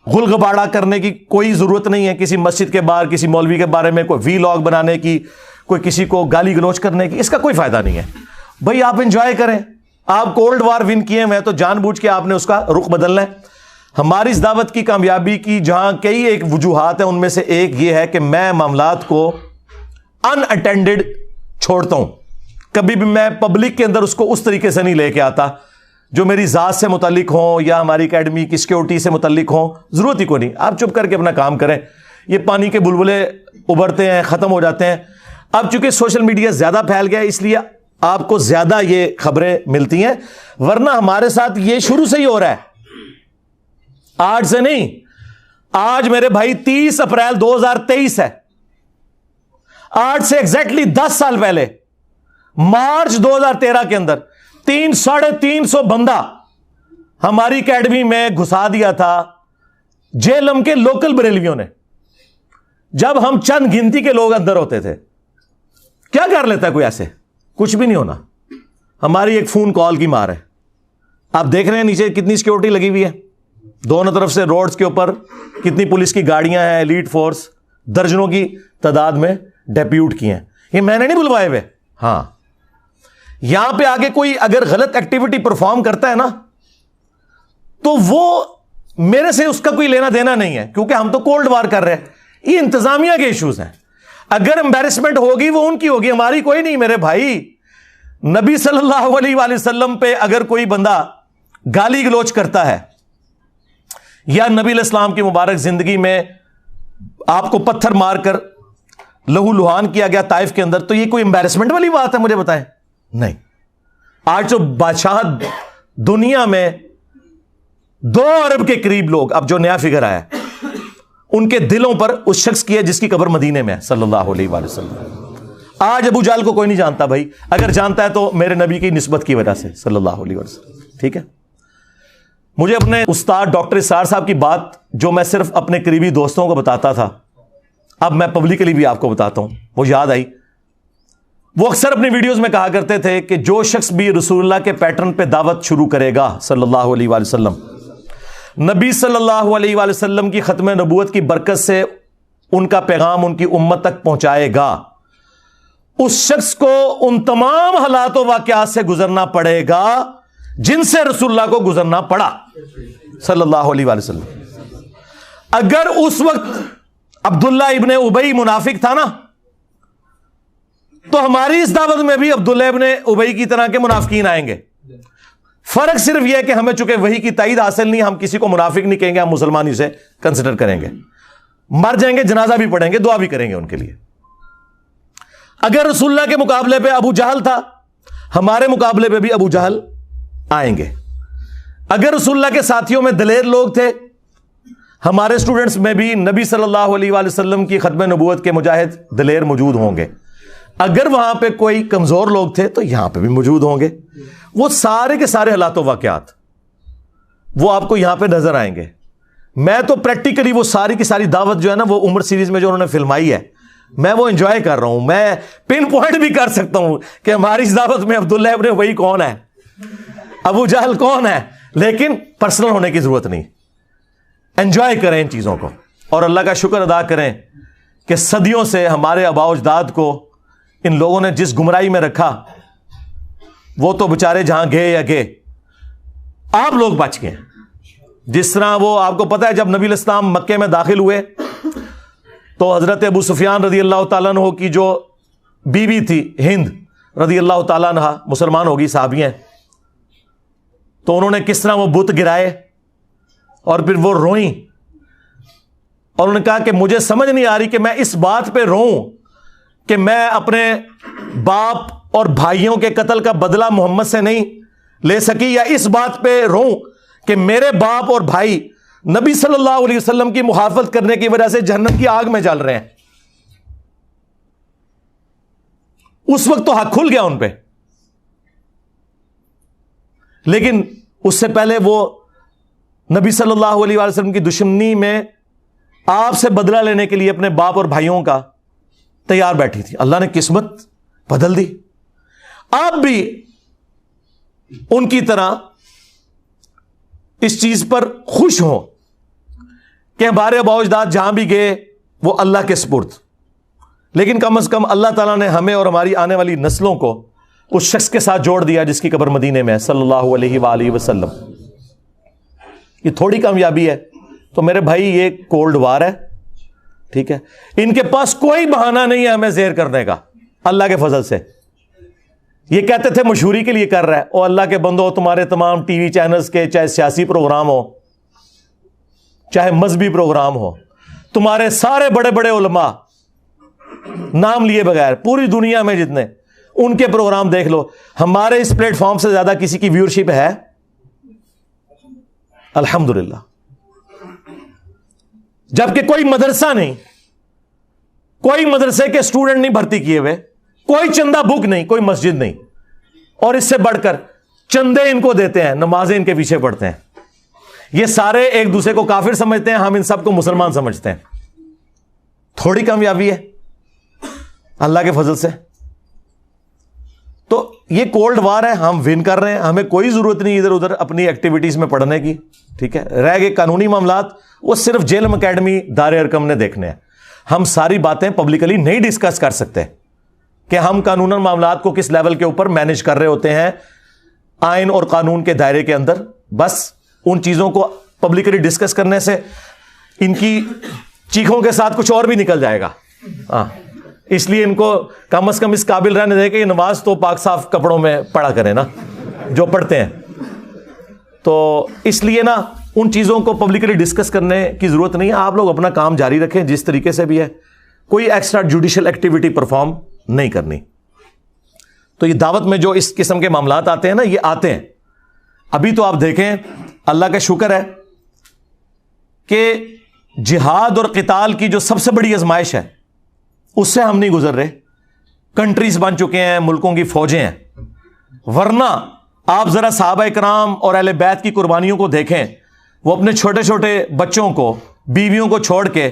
غل غباڑہ کرنے کی کوئی ضرورت نہیں ہے. کسی مسجد کے باہر کسی مولوی کے بارے میں کوئی وی لاگ بنانے کی، کوئی کسی کو گالی گلوچ کرنے کی، اس کا کوئی فائدہ نہیں ہے. بھائی آپ انجوائے کریں. آپ کولڈ وار ون کیے ہوئے تو جان بوجھ کے آپ نے اس کا رخ بدلنا ہے. ہماری اس دعوت کی کامیابی کی جہاں کئی ایک وجوہات ہیں، ان میں سے ایک یہ ہے کہ میں معاملات کو ان اٹینڈڈ چھوڑتا ہوں. کبھی بھی میں پبلک کے اندر اس کو اس طریقے سے نہیں لے کے آتا جو میری ذات سے متعلق ہوں یا ہماری اکیڈمی کی سیکیورٹی سے متعلق ہوں. ضرورت ہی کوئی نہیں. آپ چپ کر کے اپنا کام کریں. یہ پانی کے بلبلے ابھرتے ہیں، ختم ہو جاتے ہیں. اب چونکہ سوشل میڈیا زیادہ پھیل گیا اس لیے آپ کو زیادہ یہ خبریں ملتی ہیں، ورنہ ہمارے ساتھ یہ شروع سے ہی ہو رہا ہے، آج سے نہیں. آج میرے بھائی 30 اپریل 2023 ہے. آج سے ایگزیکٹلی 10 سال پہلے مارچ 2013 کے اندر 350 بندہ ہماری اکیڈمی میں گھسا دیا تھا جیلم کے لوکل بریلویوں نے. جب ہم چند گنتی کے لوگ اندر ہوتے تھے. کیا کر لیتا ہے کوئی ایسے؟ کچھ بھی نہیں ہونا. ہماری ایک فون کال کی مار ہے. آپ دیکھ رہے ہیں نیچے کتنی سیکورٹی لگی ہوئی ہے, دونوں طرف سے روڈز کے اوپر کتنی پولیس کی گاڑیاں ہیں, ایلیٹ فورس درجنوں کی تعداد میں ڈیپیوٹ کی ہیں. یہ میں نے نہیں بلوائے ہوئے. ہاں, یہاں پہ آگے کوئی اگر غلط ایکٹیویٹی پرفارم کرتا ہے نا تو وہ میرے سے اس کا کوئی لینا دینا نہیں ہے, کیونکہ ہم تو کولڈ وار کر رہے ہیں. یہ انتظامیہ کے ایشوز ہیں. اگر امبیرسمنٹ ہوگی وہ ان کی ہوگی, ہماری کوئی نہیں. میرے بھائی, نبی صلی اللہ علیہ وآلہ وسلم پہ اگر کوئی بندہ گالی گلوچ کرتا ہے یا نبی علیہ السلام کی مبارک زندگی میں آپ کو پتھر مار کر لہو لہان کیا گیا طائف کے اندر, تو یہ کوئی امبیرسمنٹ والی بات ہے؟ مجھے بتائیں. نہیں. آج جو بادشاہ دنیا میں 2 ارب کے قریب لوگ, اب جو نیا فگر آیا ہے, ان کے دلوں پر اس شخص کی ہے جس کی قبر مدینے میں ہے صلی اللہ علیہ وآلہ وسلم. آج ابو جہل کو کوئی نہیں جانتا بھائی, اگر جانتا ہے تو میرے نبی کی نسبت کی وجہ سے صلی اللہ علیہ وسلم. ٹھیک ہے. مجھے اپنے استاد ڈاکٹر اسرار صاحب کی بات جو میں صرف اپنے قریبی دوستوں کو بتاتا تھا, اب میں پبلکلی بھی آپ کو بتاتا ہوں, وہ یاد آئی. وہ اکثر اپنی ویڈیوز میں کہا کرتے تھے کہ جو شخص بھی رسول اللہ کے پیٹرن پہ دعوت شروع کرے گا صلی اللہ علیہ وآلہ وسلم, نبی صلی اللہ علیہ وآلہ وسلم کی ختم نبوت کی برکت سے ان کا پیغام ان کی امت تک پہنچائے گا, اس شخص کو ان تمام حالات و واقعات سے گزرنا پڑے گا جن سے رسول اللہ کو گزرنا پڑا صلی اللہ علیہ وآلہ وسلم. اگر اس وقت عبداللہ ابن ابی منافق تھا نا, تو ہماری اس دعوت میں بھی عبداللہ ابن ابی کی طرح کے منافقین آئیں گے. فرق صرف یہ ہے کہ ہمیں چونکہ وحی کی تائید حاصل نہیں, ہم کسی کو منافق نہیں کہیں گے, ہم مسلمان ہی سے کنسیڈر کریں گے. مر جائیں گے, جنازہ بھی پڑھیں گے, دعا بھی کریں گے ان کے لیے. اگر رسول اللہ کے مقابلے پہ ابو جہل تھا, ہمارے مقابلے پہ بھی ابو جہل آئیں گے. اگر رسول اللہ کے ساتھیوں میں دلیر لوگ تھے, ہمارے اسٹوڈنٹس میں بھی نبی صلی اللہ علیہ وآلہ وسلم کی ختم نبوت کے مجاہد دلیر موجود ہوں گے. اگر وہاں پہ کوئی کمزور لوگ تھے تو یہاں پہ بھی موجود ہوں گے. وہ سارے کے سارے حالات و واقعات وہ آپ کو یہاں پہ نظر آئیں گے. میں تو پریکٹیکلی وہ ساری کی ساری دعوت جو ہے نا, وہ عمر سیریز میں جو انہوں نے فلمائی ہے, میں وہ انجوائے کر رہا ہوں. میں پن پوائنٹ بھی کر سکتا ہوں کہ ہماری اس دعوت میں عبداللہ ابن ابی کون ہے, ابو جہل کون ہے, لیکن پرسنل ہونے کی ضرورت نہیں. انجوائے کریں ان چیزوں کو, اور اللہ کا شکر ادا کریں کہ صدیوں سے ہمارے آباء و اجداد کو ان لوگوں نے جس گمراہی میں رکھا, وہ تو بےچارے جہاں گئے یا گئے, آپ لوگ بچ گئے. جس طرح وہ آپ کو پتا ہے جب نبی علیہ السلام مکے میں داخل ہوئے تو حضرت ابو سفیان رضی اللہ تعالیٰ عنہ کی جو بیوی تھی ہند رضی اللہ تعالیٰ عنہ, مسلمان ہوگی, صحابی ہیں, تو انہوں نے کس طرح وہ بت گرائے اور پھر وہ روئیں, اور انہوں نے کہا کہ مجھے سمجھ نہیں آ رہی کہ میں اس بات پہ روؤں کہ میں اپنے باپ اور بھائیوں کے قتل کا بدلہ محمد سے نہیں لے سکی, یا اس بات پہ روؤں کہ میرے باپ اور بھائی نبی صلی اللہ علیہ وسلم کی محافظت کرنے کی وجہ سے جہنم کی آگ میں جل رہے ہیں. اس وقت تو حق کھل گیا ان پہ, لیکن اس سے پہلے وہ نبی صلی اللہ علیہ وسلم کی دشمنی میں آپ سے بدلہ لینے کے لیے اپنے باپ اور بھائیوں کا تیار بیٹھی تھی. اللہ نے قسمت بدل دی. آپ بھی ان کی طرح اس چیز پر خوش ہوں کہ ہمارے آباء و اجداد جہاں بھی گئے وہ اللہ کے سپرد, لیکن کم از کم اللہ تعالیٰ نے ہمیں اور ہماری آنے والی نسلوں کو اس شخص کے ساتھ جوڑ دیا جس کی قبر مدینے میں ہے صلی اللہ علیہ وآلہ وسلم. یہ تھوڑی کامیابی ہے. تو میرے بھائی یہ کولڈ وار ہے, ٹھیک ہے. ان کے پاس کوئی بہانہ نہیں ہے ہمیں زیر کرنے کا اللہ کے فضل سے. یہ کہتے تھے مشہوری کے لیے کر رہا ہے, او اللہ کے بندو, تمہارے تمام ٹی وی چینلز کے چاہے سیاسی پروگرام ہو چاہے مذہبی پروگرام ہو, تمہارے سارے بڑے بڑے علماء نام لیے بغیر پوری دنیا میں جتنے, ان کے پروگرام دیکھ لو, ہمارے اس پلیٹ فارم سے زیادہ کسی کی ویورشپ ہے؟ الحمدللہ. جبکہ کوئی مدرسہ نہیں, کوئی مدرسے کے اسٹوڈنٹ نہیں بھرتی کیے ہوئے, کوئی چندہ بک نہیں, کوئی مسجد نہیں, اور اس سے بڑھ کر چندے ان کو دیتے ہیں, نمازیں ان کے پیچھے پڑھتے ہیں. یہ سارے ایک دوسرے کو کافر سمجھتے ہیں, ہم ان سب کو مسلمان سمجھتے ہیں. تھوڑی کامیابی ہے اللہ کے فضل سے. تو یہ کولڈ وار ہے, ہم ون کر رہے ہیں, ہمیں کوئی ضرورت نہیں ادھر ادھر اپنی ایکٹیویٹیز میں پڑھنے کی, ٹھیک ہے. رہ گئے قانونی معاملات, وہ صرف جیلم اکیڈمی دار ارکم نے دیکھنے ہیں. ہم ساری باتیں پبلکلی نہیں ڈسکس کر سکتے کہ ہم قانون معاملات کو کس لیول کے اوپر مینج کر رہے ہوتے ہیں آئین اور قانون کے دائرے کے اندر. بس ان چیزوں کو پبلکلی ڈسکس کرنے سے ان کی چیخوں کے ساتھ کچھ اور بھی نکل جائے گا. اس لیے ان کو کم از کم اس قابل رہنے دے کہ یہ نماز تو پاک صاف کپڑوں میں پڑھا کریں نا جو پڑھتے ہیں. تو اس لیے نا ان چیزوں کو پبلکلی ڈسکس کرنے کی ضرورت نہیں ہے. آپ لوگ اپنا کام جاری رکھیں جس طریقے سے بھی ہے, کوئی ایکسٹرا جوڈیشل ایکٹیویٹی پرفارم نہیں کرنی. تو یہ دعوت میں جو اس قسم کے معاملات آتے ہیں نا, یہ آتے ہیں. ابھی تو آپ دیکھیں, اللہ کا شکر ہے کہ جہاد اور قتال کی جو سب سے بڑی آزمائش ہے اس سے ہم نہیں گزر رہے. کنٹریز بن چکے ہیں, ملکوں کی فوجیں ہیں. ورنہ آپ ذرا صحابہ کرام اور اہل بیت کی قربانیوں کو دیکھیں. وہ اپنے چھوٹے چھوٹے بچوں کو, بیویوں کو چھوڑ کے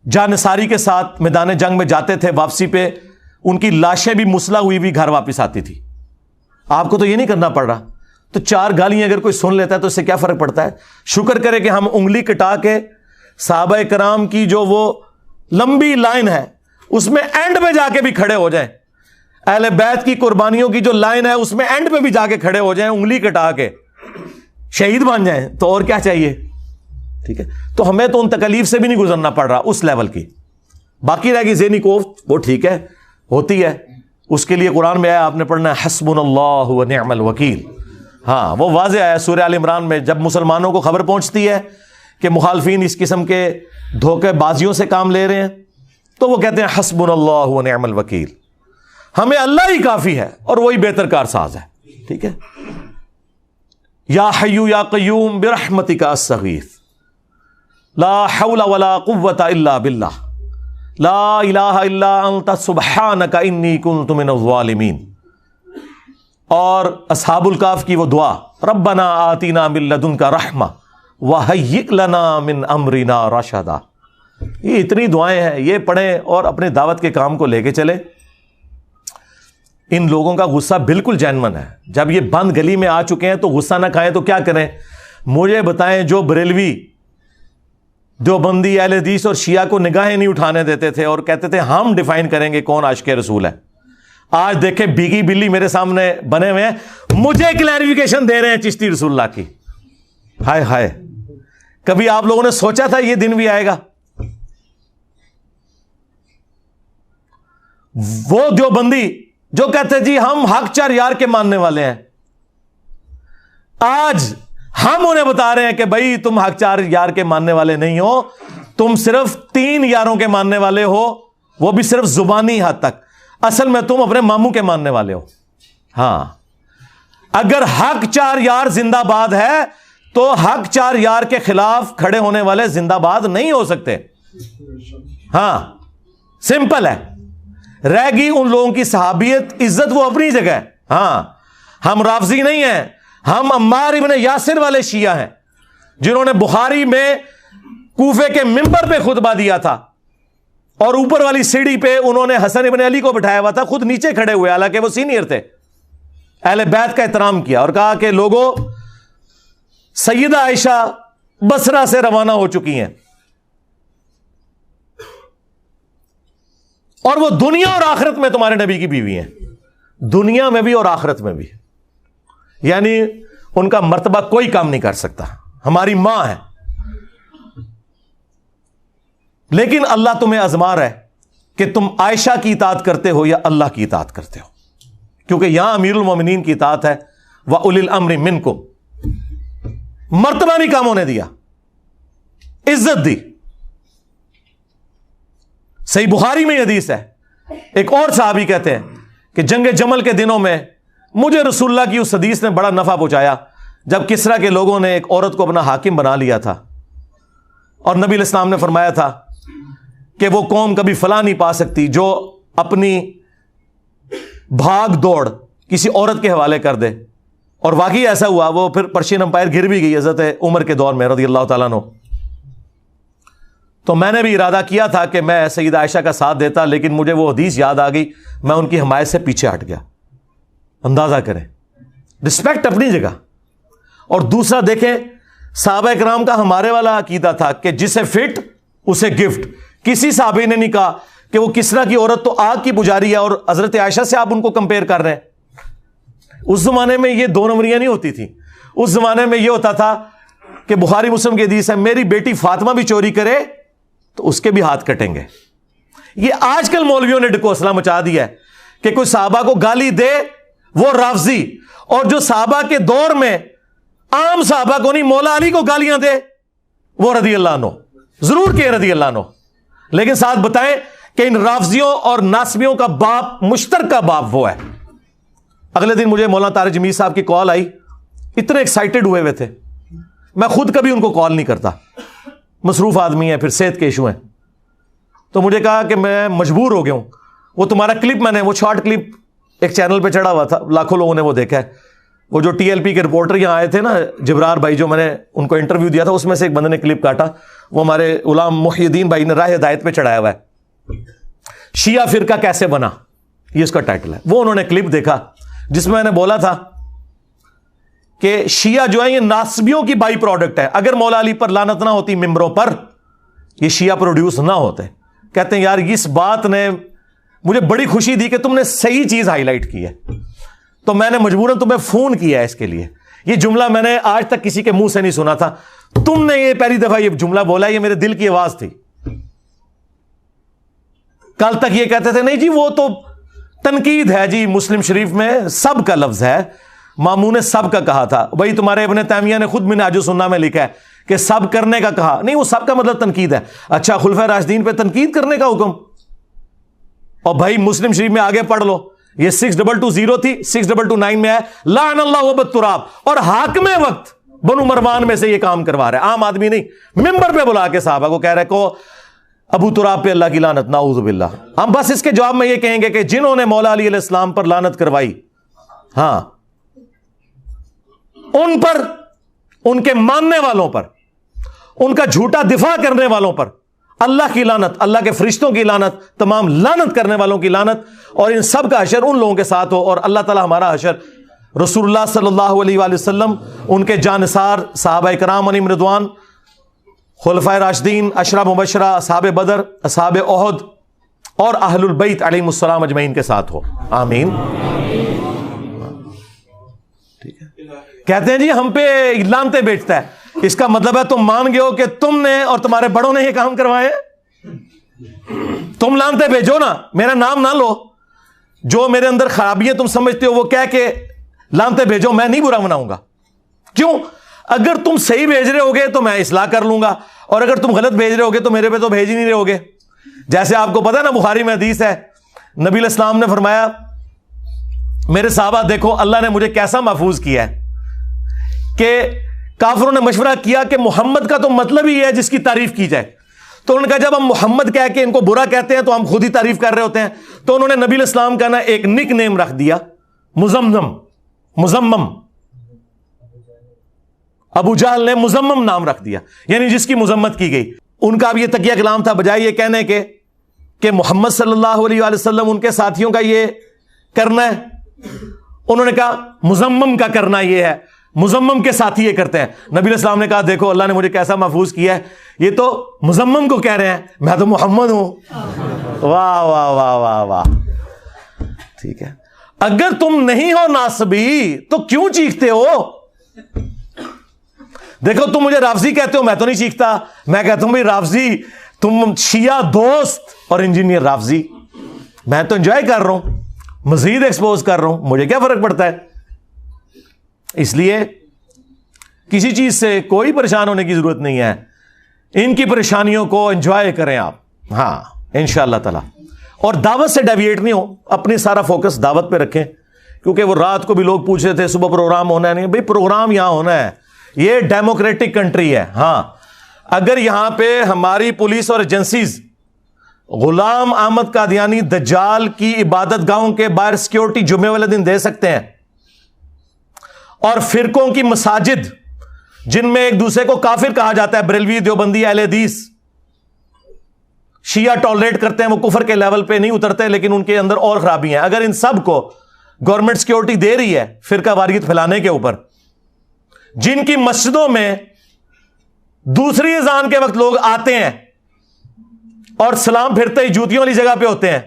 جانثاری کے ساتھ میدان جنگ میں جاتے تھے. واپسی پہ ان کی لاشیں بھی مسلح ہوئی بھی گھر واپس آتی تھی. آپ کو تو یہ نہیں کرنا پڑ رہا. تو 4 گالیاں اگر کوئی سن لیتا ہے تو اس سے کیا فرق پڑتا ہے؟ شکر کرے کہ ہم انگلی کٹا کے صحابہ کرام کی جو وہ لمبی لائن ہے اس میں اینڈ پہ جا کے بھی کھڑے ہو جائیں. اہل بیت کی قربانیوں کی جو لائن ہے اس میں اینڈ پہ بھی جا کے کھڑے ہو جائیں, انگلی کٹا کے شہید بن جائیں. تو اور کیا چاہیے؟ ٹھیک ہے. تو ہمیں تو ان تکلیف سے بھی نہیں گزرنا پڑ رہا اس لیول کی. باقی رہ گی ذہنی کوفت, وہ ٹھیک ہے, ہوتی ہے. اس کے لیے قرآن میں آیا, آپ نے پڑھنا ہے حسبنا اللہ و نعم الوکیل. ہاں وہ واضح آیا سورہ آل عمران میں. جب مسلمانوں کو خبر پہنچتی ہے کہ مخالفین اس قسم کے دھوکے بازیوں سے کام لے رہے ہیں تو وہ کہتے ہیں حسبنا اللہ و نعم الوکیل, ہمیں اللہ ہی کافی ہے اور وہی بہتر کارساز ہے. ٹھیک ہے. یا حی یا قیوم برحمتک استغیث لا حول ولا قوت الا باللہ لا الہ الا انت سبحانک انی کنت من الظالمین. اور اصحاب الکہف کی وہ دعا, ربنا آتینا من لدنک رحمہ وہیئ لنا من امرنا رشدا. یہ اتنی دعائیں ہیں, یہ پڑھیں اور اپنے دعوت کے کام کو لے کے چلیں. ان لوگوں کا غصہ بالکل جینون ہے. جب یہ بند گلی میں آ چکے ہیں تو غصہ نہ کھائیں تو کیا کریں؟ مجھے بتائیں, جو بریلوی, دیوبندی, اہل حدیث اور شیعہ کو نگاہیں نہیں اٹھانے دیتے تھے اور کہتے تھے ہم ڈیفائن کریں گے کون عاشق رسول ہے, آج دیکھیں بیگی بلی میرے سامنے بنے ہوئے ہیں, مجھے کلیریفیکیشن دے رہے ہیں چشتی رسول اللہ کی. ہائے ہائے, کبھی آپ لوگوں نے سوچا تھا یہ دن بھی آئے گا؟ وہ دیوبندی جو کہتے جی ہم حق 4 یار کے ماننے والے ہیں, آج ہم انہیں بتا رہے ہیں کہ بھائی تم حق 4 یار کے ماننے والے نہیں ہو, تم صرف 3 یاروں کے ماننے والے ہو, وہ بھی صرف زبانی حد تک. اصل میں تم اپنے ماموں کے ماننے والے ہو. ہاں, اگر حق 4 یار زندہ باد ہے تو حق 4 یار کے خلاف کھڑے ہونے والے زندہ باد نہیں ہو سکتے. ہاں سمپل ہے. رہ گئی ان لوگوں کی صحابیت, عزت وہ اپنی جگہ ہے. ہاں ہم رافضی نہیں ہیں, ہم عمار ابن یاسر والے شیعہ ہیں جنہوں نے بخاری میں کوفے کے منبر پہ خطبہ دیا تھا اور اوپر والی سیڑھی پہ انہوں نے حسن ابن علی کو بٹھایا ہوا تھا, خود نیچے کھڑے ہوئے, حالانکہ وہ سینئر تھے. اہل بیت کا احترام کیا اور کہا کہ لوگوں, سیدہ عائشہ بصرہ سے روانہ ہو چکی ہیں اور وہ دنیا اور آخرت میں تمہارے نبی کی بیوی ہیں, دنیا میں بھی اور آخرت میں بھی. یعنی ان کا مرتبہ کوئی کام نہیں کر سکتا, ہماری ماں ہے. لیکن اللہ تمہیں آزما رہا ہے کہ تم عائشہ کی اطاعت کرتے ہو یا اللہ کی اطاعت کرتے ہو, کیونکہ یہاں امیر المومنین کی اطاعت ہے. وَأُولِي الْأَمْرِ مِنْكُمْ, مرتبہ نہیں کام ہونے دیا, عزت دی. صحیح بخاری میں حدیث ہے, ایک اور صحابی کہتے ہیں کہ جنگ جمل کے دنوں میں مجھے رسول اللہ کی اس حدیث نے بڑا نفع پہنچایا جب کسرا کے لوگوں نے ایک عورت کو اپنا حاکم بنا لیا تھا اور نبی علیہ السلام نے فرمایا تھا کہ وہ قوم کبھی فلاح نہیں پا سکتی جو اپنی بھاگ دوڑ کسی عورت کے حوالے کر دے. اور واقعی ایسا ہوا, وہ پھر پرشین امپائر گر بھی گئی حضرت عمر کے دور میں رضی اللہ تعالیٰ عنہ. تو میں نے بھی ارادہ کیا تھا کہ میں سیدہ عائشہ کا ساتھ دیتا, لیکن مجھے وہ حدیث یاد آ گئی, میں ان کی حمایت سے پیچھے ہٹ گیا. اندازہ کریں, رسپیکٹ اپنی جگہ. اور دوسرا دیکھیں, صحابہ کرام کا ہمارے والا عقیدہ تھا کہ جسے فٹ اسے گفٹ. کسی صحابی نے نہیں کہا کہ وہ کسرا کی عورت تو آگ کی پجاری ہے اور حضرت عائشہ سے آپ ان کو کمپیئر کر رہے ہیں. اس زمانے میں یہ دو نمبریاں نہیں ہوتی تھی. اس زمانے میں یہ ہوتا تھا کہ بخاری مسلم کی حدیث ہے, میری بیٹی فاطمہ بھی چوری کرے تو اس کے بھی ہاتھ کٹیں گے. یہ آج کل مولویوں نے ڈکوسلا مچا دیا ہے کہ کوئی صحابہ کو گالی دے وہ رافضی, اور جو صحابہ کے دور میں عام صحابہ کو نہیں مولا علی کو گالیاں دے وہ رضی اللہ عنہ, ضرور کہ رضی اللہ عنہ, لیکن ساتھ بتائیں کہ ان رافضیوں اور ناسبیوں کا باپ, مشترکہ باپ وہ ہے. اگلے دن مجھے مولانا طارق جمیل صاحب کی کال آئی, اتنے ایکسائٹڈ ہوئے ہوئے تھے. میں خود کبھی ان کو کال نہیں کرتا, مصروف آدمی ہے, پھر صحت کے ایشو ہیں. تو مجھے کہا کہ میں مجبور ہو گیا ہوں, وہ تمہارا کلپ میں نے, وہ شارٹ کلپ ایک چینل پہ چڑھا ہوا تھا, لاکھوں لوگوں نے وہ دیکھا ہے. وہ جو ٹی ایل پی کے رپورٹر یہاں آئے تھے نا, جبرار بھائی, جو میں نے ان کو انٹرویو دیا تھا, اس میں سے ایک بندے نے کلپ کاٹا, وہ ہمارے غلام محی الدین بھائی نے راہ ہدایت پہ چڑھایا ہوا ہے, شیعہ فرقہ کیسے بنا, یہ اس کا ٹائٹل ہے. وہ انہوں نے کلپ دیکھا جس میں نے بولا تھا کہ شیعہ جو ہے یہ ناسبیوں کی بائی پروڈکٹ ہے. اگر مولا علی پر لعنت نہ ہوتی ممبروں پر, یہ شیعہ پروڈیوس نہ ہوتے. کہتے ہیں یار اس بات نے مجھے بڑی خوشی دی کہ تم نے صحیح چیز ہائی لائٹ کی ہے, تو میں نے مجبوراً تمہیں فون کیا ہے اس کے لیے. یہ جملہ میں نے آج تک کسی کے منہ سے نہیں سنا تھا, تم نے یہ پہلی دفعہ یہ جملہ بولا, یہ میرے دل کی آواز تھی. کل تک یہ کہتے تھے نہیں جی وہ تو تنقید ہے جی, مسلم شریف میں سب کا لفظ ہے, مامون نے سب کا کہا تھا. بھائی تمہارے ابن تیمیہ نے خود منہاج السنہ میں لکھا ہے کہ سب کرنے کا کہا, نہیں وہ سب کا مطلب تنقید ہے. اچھا خلفائے راشدین پہ تنقید کرنے کا حکم, اور بھائی مسلم شریف میں آگے پڑھ لو, یہ 6220 تھی, 6229 میں ہے لعن اللہ ابو التراب, اور حاکم وقت بنو مروان میں سے یہ کام کروا رہا ہے, عام آدمی نہیں. ممبر پہ بلا کے صحابہ کو کہہ رہے کو ابو تراب پہ اللہ کی لعنت, نعوذ باللہ. ہم بس اس کے جواب میں یہ کہیں گے کہ جنہوں نے مولا علی علیہ السلام پر لعنت کروائی, ہاں ان پر, ان کے ماننے والوں پر, ان کا جھوٹا دفاع کرنے والوں پر اللہ کی لعنت, اللہ کے فرشتوں کی لعنت, تمام لعنت کرنے والوں کی لعنت, اور ان سب کا حشر ان لوگوں کے ساتھ ہو. اور اللہ تعالی ہمارا حشر رسول اللہ صلی اللہ علیہ وآلہ وسلم, ان کے جانثار صحابہ کرام علیہم رضوان, خلفائے راشدین, عشرہ مبشرہ, اصحاب بدر, اصحاب احد, اور اہل البیت علیہم السلام اجمعین کے ساتھ ہو, آمین. ٹھیک ہے. کہتے ہیں جی ہم پہ لانتے بیچتا ہے, اس کا مطلب ہے تم مان گئے ہو کہ تم نے اور تمہارے بڑوں نے یہ کام کروائے. تم لانتے بھیجو نا, میرا نام نہ لو, جو میرے اندر خرابیاں تم سمجھتے ہو وہ کہہ کے لانتے بھیجو, میں نہیں برا مناؤں گا. کیوں؟ اگر تم صحیح بھیج رہے ہوگے تو میں اصلاح کر لوں گا, اور اگر تم غلط بھیج رہے ہوگے تو میرے پہ تو بھیج ہی نہیں رہے ہوگے. جیسے آپ کو پتا ہے نا, بخاری میں حدیث ہے, نبی علیہ السلام نے فرمایا میرے صحابہ دیکھو اللہ نے مجھے کیسا محفوظ کیا ہے کہ کافروں نے مشورہ کیا کہ محمد کا تو مطلب ہی ہے جس کی تعریف کی جائے. تو انہوں نے کہا جب ہم محمد کہہ کے ان کو برا کہتے ہیں تو ہم خود ہی تعریف کر رہے ہوتے ہیں. تو انہوں نے نبی علیہ السلام کا نا ایک نک نیم رکھ دیا, مزمم. ابو جہل نے مزمم نام رکھ دیا, یعنی جس کی مذمت کی گئی. ان کا اب یہ تقیہ کلام تھا, بجائے یہ کہنے کے کہ محمد صلی اللہ علیہ وآلہ وسلم ان کے ساتھیوں کا یہ کرنا ہے, انہوں نے کہا مزمم کا کرنا یہ ہے, مزمم کے ساتھی یہ کرتے ہیں. نبی علیہ السلام نے کہا دیکھو اللہ نے مجھے کیسا محفوظ کیا ہے, یہ تو مزمم کو کہہ رہے ہیں, میں تو محمد ہوں. واہ واہ واہ واہ واہ. ٹھیک ہے, اگر تم نہیں ہو ناسبی تو کیوں چیختے ہو؟ دیکھو تم مجھے رافضی کہتے ہو, میں تو نہیں چیختا, میں کہتا ہوں بھائی رافضی, تم شیعہ دوست اور انجینئر رافضی, میں تو انجوائے کر رہا ہوں, مزید ایکسپوز کر رہا ہوں, مجھے کیا فرق پڑتا ہے. اس لیے کسی چیز سے کوئی پریشان ہونے کی ضرورت نہیں ہے, ان کی پریشانیوں کو انجوائے کریں آپ, ہاں انشاءاللہ تعالی. اور دعوت سے ڈیویٹ نہیں ہو, اپنی سارا فوکس دعوت پہ رکھیں, کیونکہ وہ رات کو بھی لوگ پوچھ رہے تھے صبح پروگرام ہونا ہے, نہیں بھائی پروگرام یہاں ہونا ہے, یہ ڈیموکریٹک کنٹری ہے. ہاں اگر یہاں پہ ہماری پولیس اور ایجنسیز غلام احمد قادیانی دجال کی عبادت گاہوں کے باہر سیکیورٹی جمعے والے دن دے سکتے ہیں, اور فرقوں کی مساجد جن میں ایک دوسرے کو کافر کہا جاتا ہے, بریلوی, دیوبندی, اہل حدیث, شیعہ ٹالریٹ کرتے ہیں, وہ کفر کے لیول پہ نہیں اترتے لیکن ان کے اندر اور خرابی ہیں, اگر ان سب کو گورنمنٹ سیکورٹی دے رہی ہے فرقہ واریت پھیلانے کے اوپر، جن کی مسجدوں میں دوسری اذان کے وقت لوگ آتے ہیں اور سلام پھرتے ہی جوتیوں والی جگہ پہ ہوتے ہیں،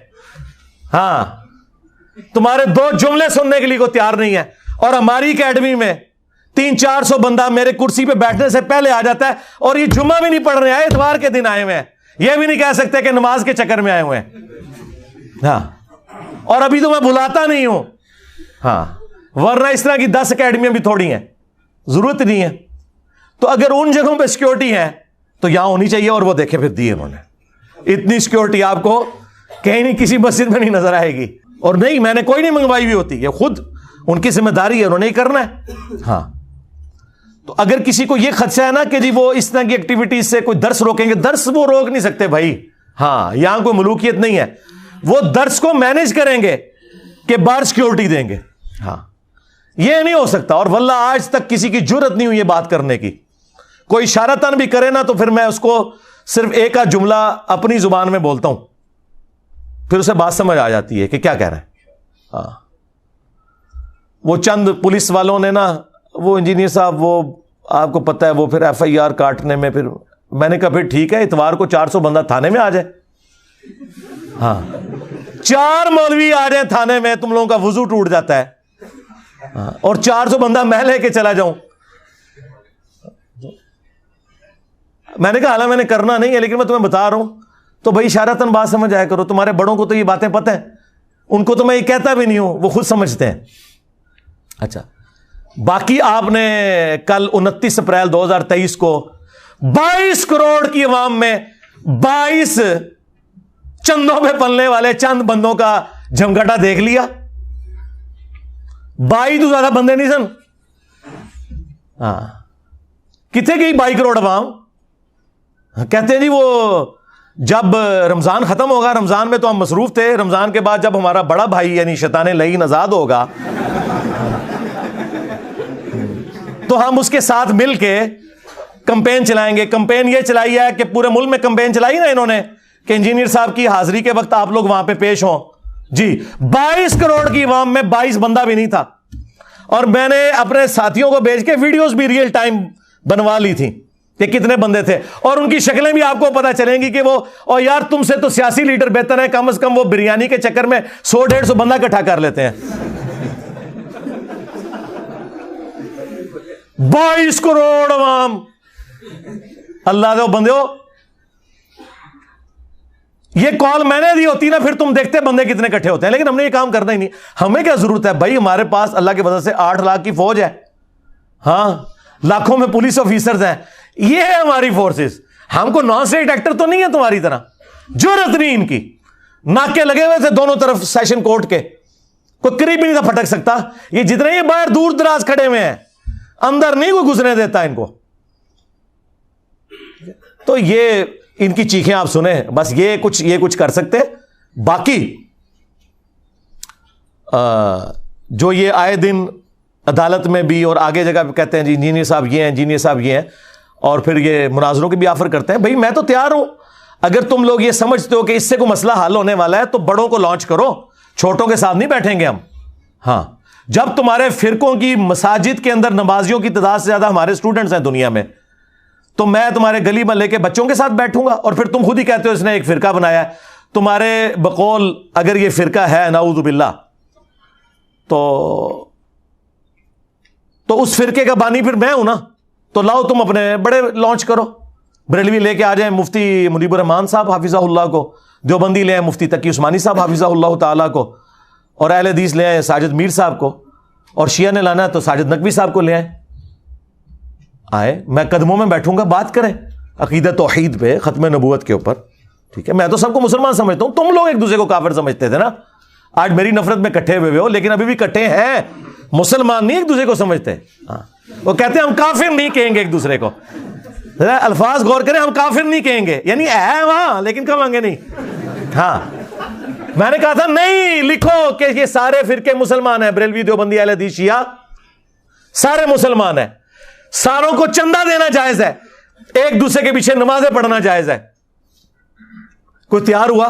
ہاں تمہارے 2 جملے سننے کے لیے کوئی تیار نہیں ہے، اور ہماری اکیڈمی میں 300-400 بندہ میرے کرسی پہ بیٹھنے سے پہلے آ جاتا ہے، اور یہ جمعہ بھی نہیں پڑھ رہے ہیں، اتوار کے دن آئے ہوئے ہیں، یہ بھی نہیں کہہ سکتے کہ نماز کے چکر میں آئے ہوئے ہیں، ہاں اور ابھی تو میں بلاتا نہیں ہوں، ہاں ورنہ اس طرح کی 10 اکیڈمیاں بھی تھوڑی ہیں، ضرورت نہیں ہے۔ تو اگر ان جگہوں پہ سیکورٹی ہے تو یہاں ہونی چاہیے، اور وہ دیکھیں پھر دی انہوں نے، اتنی سیکورٹی آپ کو کہیں نہیں کسی مسجد میں نہیں نظر آئے گی، اور نہیں میں نے کوئی نہیں منگوائی ہوئی ہوتی، یہ خود ان کی ذمہ داری ہے، انہوں نے ہی کرنا ہے، ہاں۔ تو اگر کسی کو یہ خدشہ ہے نا کہ جی وہ اس طرح کی ایکٹیویٹیز سے کوئی درس روکیں گے، درس وہ روک نہیں سکتے بھائی، ہاں یہاں کوئی ملوکیت نہیں ہے، وہ درس کو مینج کریں گے کہ باہر سیکورٹی دیں گے، ہاں یہ نہیں ہو سکتا، اور واللہ آج تک کسی کی جرت نہیں ہوئی یہ بات کرنے کی، کوئی اشارتاً بھی کرے نا تو پھر میں اس کو صرف ایک آدھ جملہ اپنی زبان میں بولتا ہوں، پھر اسے بات سمجھ آ جاتی ہے کہ کیا کہہ رہے ہیں، ہاں۔ وہ چند پولیس والوں نے نا، وہ انجینئر صاحب، وہ آپ کو پتہ ہے وہ پھر FIR کاٹنے میں، پھر میں نے کہا پھر ٹھیک ہے اتوار کو 400 بندہ تھانے میں آ جائے، ہاں 4 مولوی آ جائیں تھانے میں، تم لوگوں کا وضو ٹوٹ جاتا ہے، ہاں اور 400 بندہ میں لے کے چلا جاؤں۔ میں نے کہا حالانکہ میں نے کرنا نہیں ہے لیکن میں تمہیں بتا رہا ہوں، تو بھائی اشارتاً بات سمجھ آیا کرو، تمہارے بڑوں کو تو یہ باتیں پتہ ہیں، ان کو تو میں یہ کہتا بھی نہیں ہوں، وہ خود سمجھتے ہیں۔ اچھا باقی آپ نے کل 29 اپریل 2023 کو 22 کروڑ کی عوام میں 22 چندوں پہ پلنے والے چند بندوں کا جمگٹا دیکھ لیا، 22 تو زیادہ بندے نہیں سن، ہاں کتنے گئی 22 کروڑ عوام؟ کہتے ہیں جی وہ جب رمضان ختم ہوگا، رمضان میں تو ہم مصروف تھے، رمضان کے بعد جب ہمارا بڑا بھائی یعنی شیطان لعین آزاد ہوگا تو ہم اس کے ساتھ مل کے کمپین چلائیں گے۔ کمپین یہ چلائی ہے کہ پورے ملک میں کمپین چلائی نا انہوں نے کہ انجینئر صاحب کی حاضری کے وقت آپ لوگ وہاں پہ پیش ہوں، جی 22 کروڑ کی عوام میں 22 بندہ بھی نہیں تھا، اور میں نے اپنے ساتھیوں کو بھیج کے ویڈیوز بھی ریئل ٹائم بنوا لی تھی کہ کتنے بندے تھے، اور ان کی شکلیں بھی آپ کو پتہ چلیں گی کہ وہ، اور یار تم سے تو سیاسی لیڈر بہتر ہے، کم از کم وہ بریانی کے چکر میں 100-150 بندہ اکٹھا کر لیتے ہیں۔ 22 کروڑ عوام، اللہ دے بندے ہو، یہ کال میں نے دی ہوتی نا پھر تم دیکھتے بندے کتنے اکٹھے ہوتے ہیں، لیکن ہم نے یہ کام کرنا ہی نہیں۔ ہمیں کیا ضرورت ہے بھائی، ہمارے پاس اللہ کی وجہ سے 8 لاکھ کی فوج ہے، ہاں لاکھوں میں پولیس آفیسرز ہیں، یہ ہے ہماری فورسز۔ ہم کو نان اسٹیٹ ایکٹر تو نہیں ہے تمہاری طرح، جرت نہیں ان کی، ناکے لگے ہوئے تھے دونوں طرف سیشن کورٹ کے، کوئی قریب بھی نہیں تھا پھٹک سکتا، یہ جتنے یہ باہر دور دراز کھڑے ہوئے ہیں اندر نہیں کوئی گزرنے دیتا ان کو۔ تو یہ ان کی چیخیں آپ سنیں، بس یہ کچھ کر سکتے۔ باقی جو یہ آئے دن عدالت میں بھی اور آگے جگہ پہ کہتے ہیں جی انجینئر صاحب یہ ہیں، انجینئر صاحب یہ ہیں، اور پھر یہ مناظروں کی بھی آفر کرتے ہیں، بھائی میں تو تیار ہوں، اگر تم لوگ یہ سمجھتے ہو کہ اس سے کوئی مسئلہ حل ہونے والا ہے تو بڑوں کو لانچ کرو، چھوٹوں کے ساتھ نہیں بیٹھیں گے ہم۔ ہاں جب تمہارے فرقوں کی مساجد کے اندر نمازیوں کی تعداد سے زیادہ ہمارے اسٹوڈنٹس ہیں دنیا میں، تو میں تمہارے گلی محلے کے بچوں کے ساتھ بیٹھوں گا، اور پھر تم خود ہی کہتے ہو اس نے ایک فرقہ بنایا ہے، تمہارے بقول اگر یہ فرقہ ہے نعوذ باللہ تو اس فرقے کا بانی پھر میں ہوں نا، تو لاؤ تم اپنے بڑے لانچ کرو، بریلوی لے کے آ جائیں مفتی منیب الرحمان صاحب حافظہ اللہ کو، دیوبندی لے آئیں مفتی تقی عثمانی صاحب حافظہ اللہ تعالیٰ کو، اور اہل حدیث لے آئیں ساجد میر صاحب کو، اور شیعہ نے لانا ہے تو ساجد نقوی صاحب کو لے آئے، میں قدموں میں بیٹھوں گا، بات کریں عقیدہ توحید پہ، ختم نبوت کے اوپر، ٹھیک ہے؟ میں تو سب کو مسلمان سمجھتا ہوں، تم لوگ ایک دوسرے کو کافر سمجھتے تھے نا، آج میری نفرت میں کٹھے ہوئے ہو، لیکن ابھی بھی کٹھے ہیں، مسلمان نہیں ایک دوسرے کو سمجھتے۔ ہاں وہ کہتے ہیں ہم کافر نہیں کہیں گے ایک دوسرے کو، الفاظ غور کریں، ہم کافر نہیں کہیں گے، یعنی ہے وہاں لیکن کہیں گے نہیں۔ ہاں میں نے کہا تھا نہیں لکھو کہ یہ سارے فرقے مسلمان ہیں، بریلوی دیوبندی اہل حدیث شیعہ سارے مسلمان ہیں، ساروں کو چندہ دینا جائز ہے، ایک دوسرے کے پیچھے نمازیں پڑھنا جائز ہے۔ کوئی تیار ہوا؟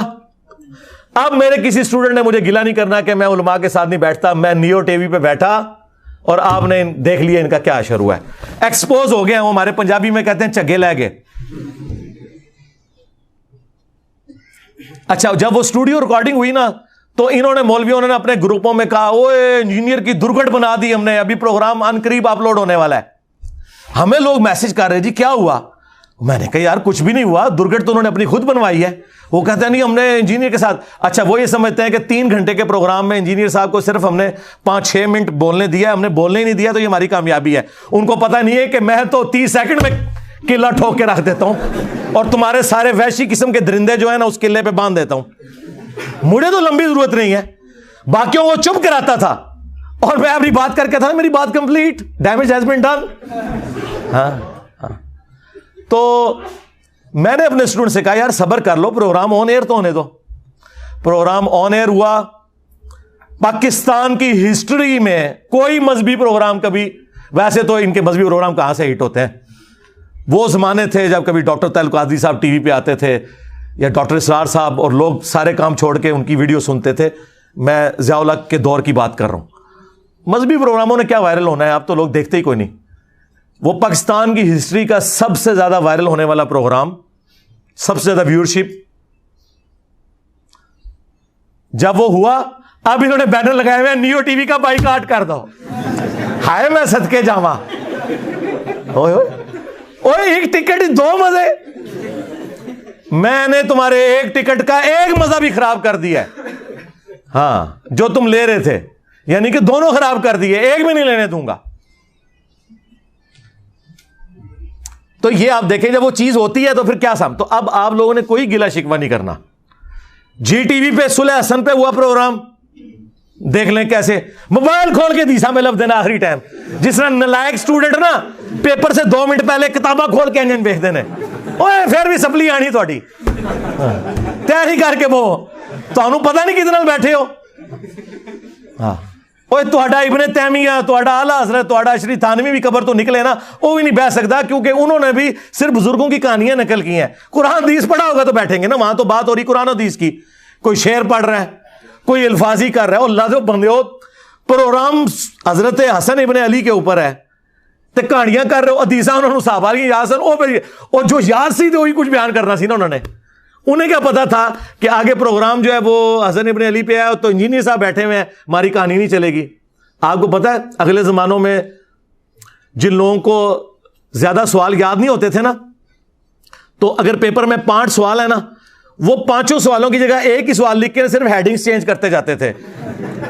اب میرے کسی اسٹوڈنٹ نے مجھے گلا نہیں کرنا کہ میں علماء کے ساتھ نہیں بیٹھتا. میں نیو ٹی وی پہ بیٹھا اور آپ نے دیکھ لیا ان کا کیا اشر ہوا ہے. ایکسپوز ہو گیا. وہ ہمارے پنجابی میں کہتے ہیں چگے لے گئے. اچھا جب وہ اسٹوڈیو ریکارڈنگ ہوئی نا تو انہوں نے مولویوں نے اپنے گروپوں میں کہا اوے انجینئر کی درگٹ بنا دی ہم نے, ابھی پروگرام ان قریب اپلوڈ ہونے والا ہے. ہمیں لوگ میسج کر رہے جی کیا ہوا. میں نے کہا یار کچھ بھی نہیں ہوا, درگٹ تو انہوں نے اپنی خود بنوائی ہے. وہ کہتے ہیں نہیں ہم نے انجینئر کے ساتھ. اچھا وہ یہ سمجھتے ہیں کہ 3 گھنٹے کے پروگرام میں انجینئر صاحب کو صرف ہم نے 5-6 منٹ بولنے دیا, ہم نے بولنے ہی نہیں دیا تو یہ ہماری کامیابی ہے. ان کو پتہ نہیں ہے کہ میں تو 30 سیکنڈ میں قلعہ ٹھوک کے رکھ دیتا ہوں اور تمہارے سارے وحشی قسم کے درندے جو ہیں نا اس قلعے پہ باندھ دیتا ہوں. مجھے تو لمبی ضرورت نہیں ہے, باقیوں کو چپ کراتا تھا اور میں اپنی بات کر کے تھا میری بات complete, damage has been done. ہاں تو میں نے اپنے اسٹوڈنٹ سے کہا یار صبر کر لو, پروگرام آن ایئر تو ہونے دو. پروگرام آن ایئر ہوا. پاکستان کی ہسٹری میں کوئی مذہبی پروگرام کبھی, ویسے تو ان کے مذہبی پروگرام کہاں سے ہٹ ہوتے ہیں, وہ زمانے تھے جب کبھی ڈاکٹر طاہر القادری صاحب ٹی وی پہ آتے تھے یا ڈاکٹر اسرار صاحب, اور لوگ سارے کام چھوڑ کے ان کی ویڈیو سنتے تھے. میں ضیاء الحق کے دور کی بات کر رہا ہوں. مذہبی پروگراموں نے کیا وائرل ہونا ہے, آپ تو لوگ دیکھتے ہی کوئی نہیں. وہ پاکستان کی ہسٹری کا سب سے زیادہ وائرل ہونے والا پروگرام, سب سے زیادہ ویورشپ, جب وہ ہوا اب انہوں نے بینر لگائے ہوئے نیو ٹی وی کا بائیکاٹ کر دو. ہائے میں صدقے جاواں, ایک ٹکٹ 2 مزے. میں نے تمہارے ایک ٹکٹ کا ایک مزہ بھی خراب کر دیا ہے. ہاں جو تم لے رہے تھے, یعنی کہ دونوں خراب کر دیے, ایک بھی نہیں لینے دوں گا. تو یہ آپ دیکھیں جب وہ چیز ہوتی ہے تو پھر کیا سام. تو اب آپ لوگوں نے کوئی گلا شکوہ نہیں کرنا. جی ٹی وی پہ صلح حسن پہ ہوا پروگرام, دیکھ لیں کیسے موبائل کھول کے دیسا میں لفظ دینا آخری ٹائم, جس طرح نلائق سٹوڈنٹ نا پیپر سے 2 منٹ پہلے کتاباں کھول کے انجن دیکھ دینے. اوے پھر بھی سپلی آنی تھوڑی تیاری کر کے, وہ تمہیں پتہ نہیں کتنا بیٹھے ہو. ہاں تہاڈا ابن تیمیہ, تہاڈا اعلیٰ حضرت, تہاڈا اشری تھانوی بھی قبر تو نکلے نا, وہ بھی نہیں بیٹھ سکتا کیونکہ انہوں نے بھی صرف بزرگوں کی کہانیاں نقل کی ہیں. قرآن حدیث پڑھا ہوگا تو بیٹھیں گے نا, وہاں تو بات ہو رہی قرآن حدیث کی. کوئی شعر پڑھ رہا ہے, کوئی الفاظی کر رہا ہے. اللہ جو بندے ہو, پروگرام حضرت حسن ابن علی کے اوپر ہے تے کہانیاں کر رہے ہو, حدیثاں انہوں نے صحابہ کی یاد سن, وہ جو یاد سی تو وہی کچھ بیان کرنا سی نا انہوں نے. انہیں کیا پتا تھا کہ آگے پروگرام جو ہے وہ حسن ابن علی پہ ہے تو انجینئر صاحب بیٹھے ہوئے ہیں, ہماری کہانی نہیں چلے گی. آپ کو پتا ہے اگلے زمانوں میں جن لوگوں کو زیادہ سوال یاد نہیں ہوتے تھے نا, تو اگر پیپر میں 5 سوال ہے نا, وہ 5 سوالوں کی جگہ ایک ہی سوال لکھ کے صرف ہیڈنگز چینج کرتے جاتے تھے,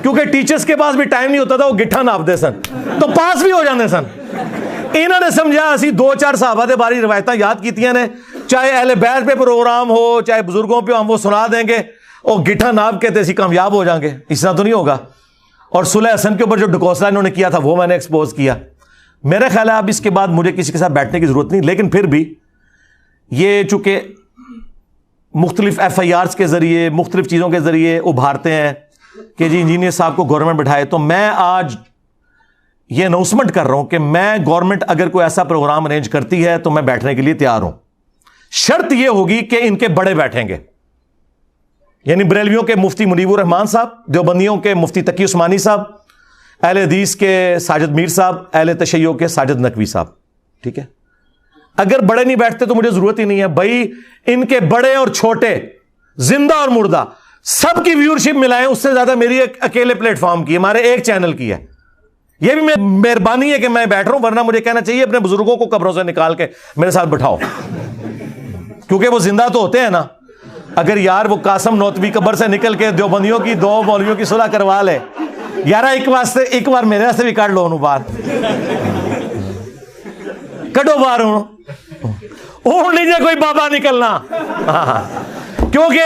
کیونکہ ٹیچرز کے پاس بھی ٹائم نہیں ہوتا تھا, وہ گٹھا ناپتے سن تو پاس بھی ہو جاتے سن. انہوں نے سمجھا اسی 2-4 صحابہ دے باری روایتاں یاد کیتیاں نے, چاہے اہل بیت پہ پروگرام ہو چاہے بزرگوں پہ, ہم وہ سنا دیں گے, اور گٹھا ناپ کے اسی کامیاب ہو جائیں گے. اس طرح تو نہیں ہوگا. اور صلح حسن کے اوپر جو ڈکوسلا انہوں نے کیا تھا وہ میں نے ایکسپوز کیا. میرا خیال ہے اب اس کے بعد مجھے کسی کے ساتھ بیٹھنے کی ضرورت نہیں. لیکن پھر بھی یہ چونکہ مختلف ایف آئی آرز کے ذریعے مختلف چیزوں کے ذریعے ابھارتے ہیں کہ جی انجینئر صاحب کو گورنمنٹ بٹھائے, تو میں آج یہ اناؤنسمنٹ کر رہا ہوں کہ میں گورنمنٹ اگر کوئی ایسا پروگرام ارینج کرتی ہے تو میں بیٹھنے کے لیے تیار ہوں. شرط یہ ہوگی کہ ان کے بڑے بیٹھیں گے, یعنی بریلویوں کے مفتی منیب الرحمان صاحب, دیوبندیوں کے مفتی تقی عثمانی صاحب, اہل حدیث کے ساجد میر صاحب, اہل تشیع کے ساجد نقوی صاحب. ٹھیک ہے, اگر بڑے نہیں بیٹھتے تو مجھے ضرورت ہی نہیں ہے بھائی. ان کے بڑے اور چھوٹے, زندہ اور مردہ, سب کی ویورشپ ملائیں, اس سے زیادہ میری اکیلے پلیٹ فارم کی, ہمارے ایک چینل کی ہے. یہ بھی مہربانی ہے کہ میں بیٹھ رہا ہوں, ورنہ مجھے کہنا چاہیے اپنے بزرگوں کو قبروں سے نکال کے میرے ساتھ بٹھاؤ, کیونکہ وہ زندہ تو ہوتے ہیں نا. اگر یار وہ قاسم نوتوی قبر سے نکل کے دیوبندیوں کی 2 مولویوں کی صلح کروا لے, یار ایک بار میرے سے بھی کاٹ لو انہوں باہر, کڈو باہر اون لیجیے کوئی بابا نکلنا, کیونکہ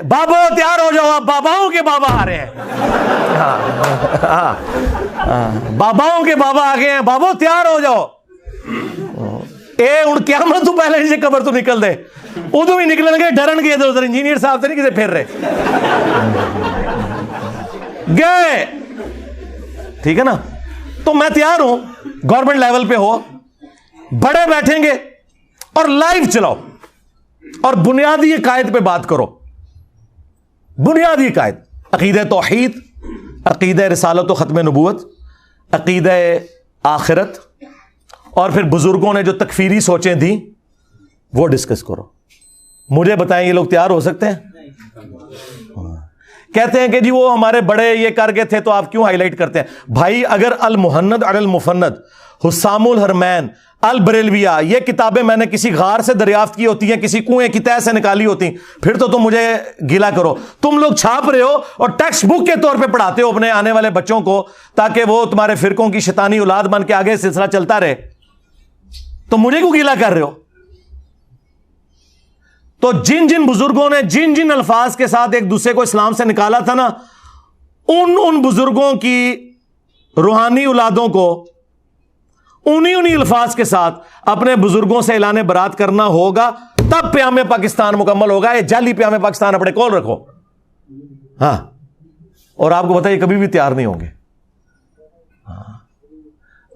بابو تیار ہو جاؤ, آپ باباؤں کے بابا آ رہے ہیں, باباؤں کے بابا آ گئے ہیں, بابو تیار ہو جاؤ. ہوں قیامت تو پہلے سے قبر تو نکل دے, ادو بھی نکلن گے, ڈرن گے ادھر ادھر, انجینئر صاحب سے نہیں کسی پھر رہے گئے. ٹھیک ہے نا, تو میں تیار ہوں گورنمنٹ لیول پہ ہو, بڑے بیٹھیں گے اور لائیو چلاؤ اور بنیادی قائد پہ بات کرو. بنیادی قائد عقیدہ توحید، عقیدہ رسالت و ختم نبوت، عقیدہ آخرت، اور پھر بزرگوں نے جو تکفیری سوچیں تھیں وہ ڈسکس کرو. مجھے بتائیں یہ لوگ تیار ہو سکتے ہیں؟ کہتے ہیں کہ جی وہ ہمارے بڑے یہ کر گئے تھے تو آپ کیوں ہائی لائٹ کرتے ہیں؟ بھائی اگر المہند اور المفند، حسام الحرمین، البریلویہ یہ کتابیں میں نے کسی غار سے دریافت کی ہوتی ہیں، کسی کنویں کی تہ سے نکالی ہوتی، پھر تو تم مجھے گیلا کرو. تم لوگ چھاپ رہے ہو اور ٹیکسٹ بک کے طور پہ پڑھاتے ہو اپنے آنے والے بچوں کو تاکہ وہ تمہارے فرقوں کی شیطانی اولاد بن کے آگے سلسلہ چلتا رہے. تو مجھے کیوں گیلا کر رہے ہو؟ تو جن جن بزرگوں نے جن جن الفاظ کے ساتھ ایک دوسرے کو اسلام سے نکالا تھا نا، ان بزرگوں کی روحانی اولادوں کو انہی الفاظ کے ساتھ اپنے بزرگوں سے اعلان برات کرنا ہوگا، تب پیام پاکستان مکمل ہوگا. یہ جعلی پیام پاکستان اپنے کول رکھو. ہاں، اور آپ کو پتا یہ کبھی بھی تیار نہیں ہوں گے.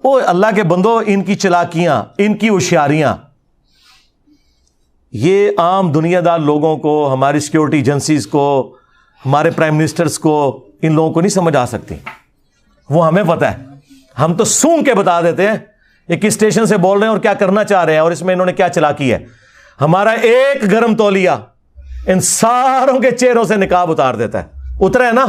وہ اللہ کے بندو، ان کی چلاکیاں، ان کی ہوشیاریاں یہ عام دنیا دار لوگوں کو، ہماری سیکورٹی ایجنسیز کو، ہمارے پرائم منسٹرز کو، ان لوگوں کو نہیں سمجھ آ سکتی. وہ ہمیں پتا ہے، ہم تو سونگ کے بتا دیتے ہیں یہ کس اسٹیشن سے بول رہے ہیں اور کیا کرنا چاہ رہے ہیں اور اس میں انہوں نے کیا چلاکی ہے. ہمارا ایک گرم تولیہ ان ساروں کے چہروں سے نقاب اتار دیتا ہے. اترا ہے نا؟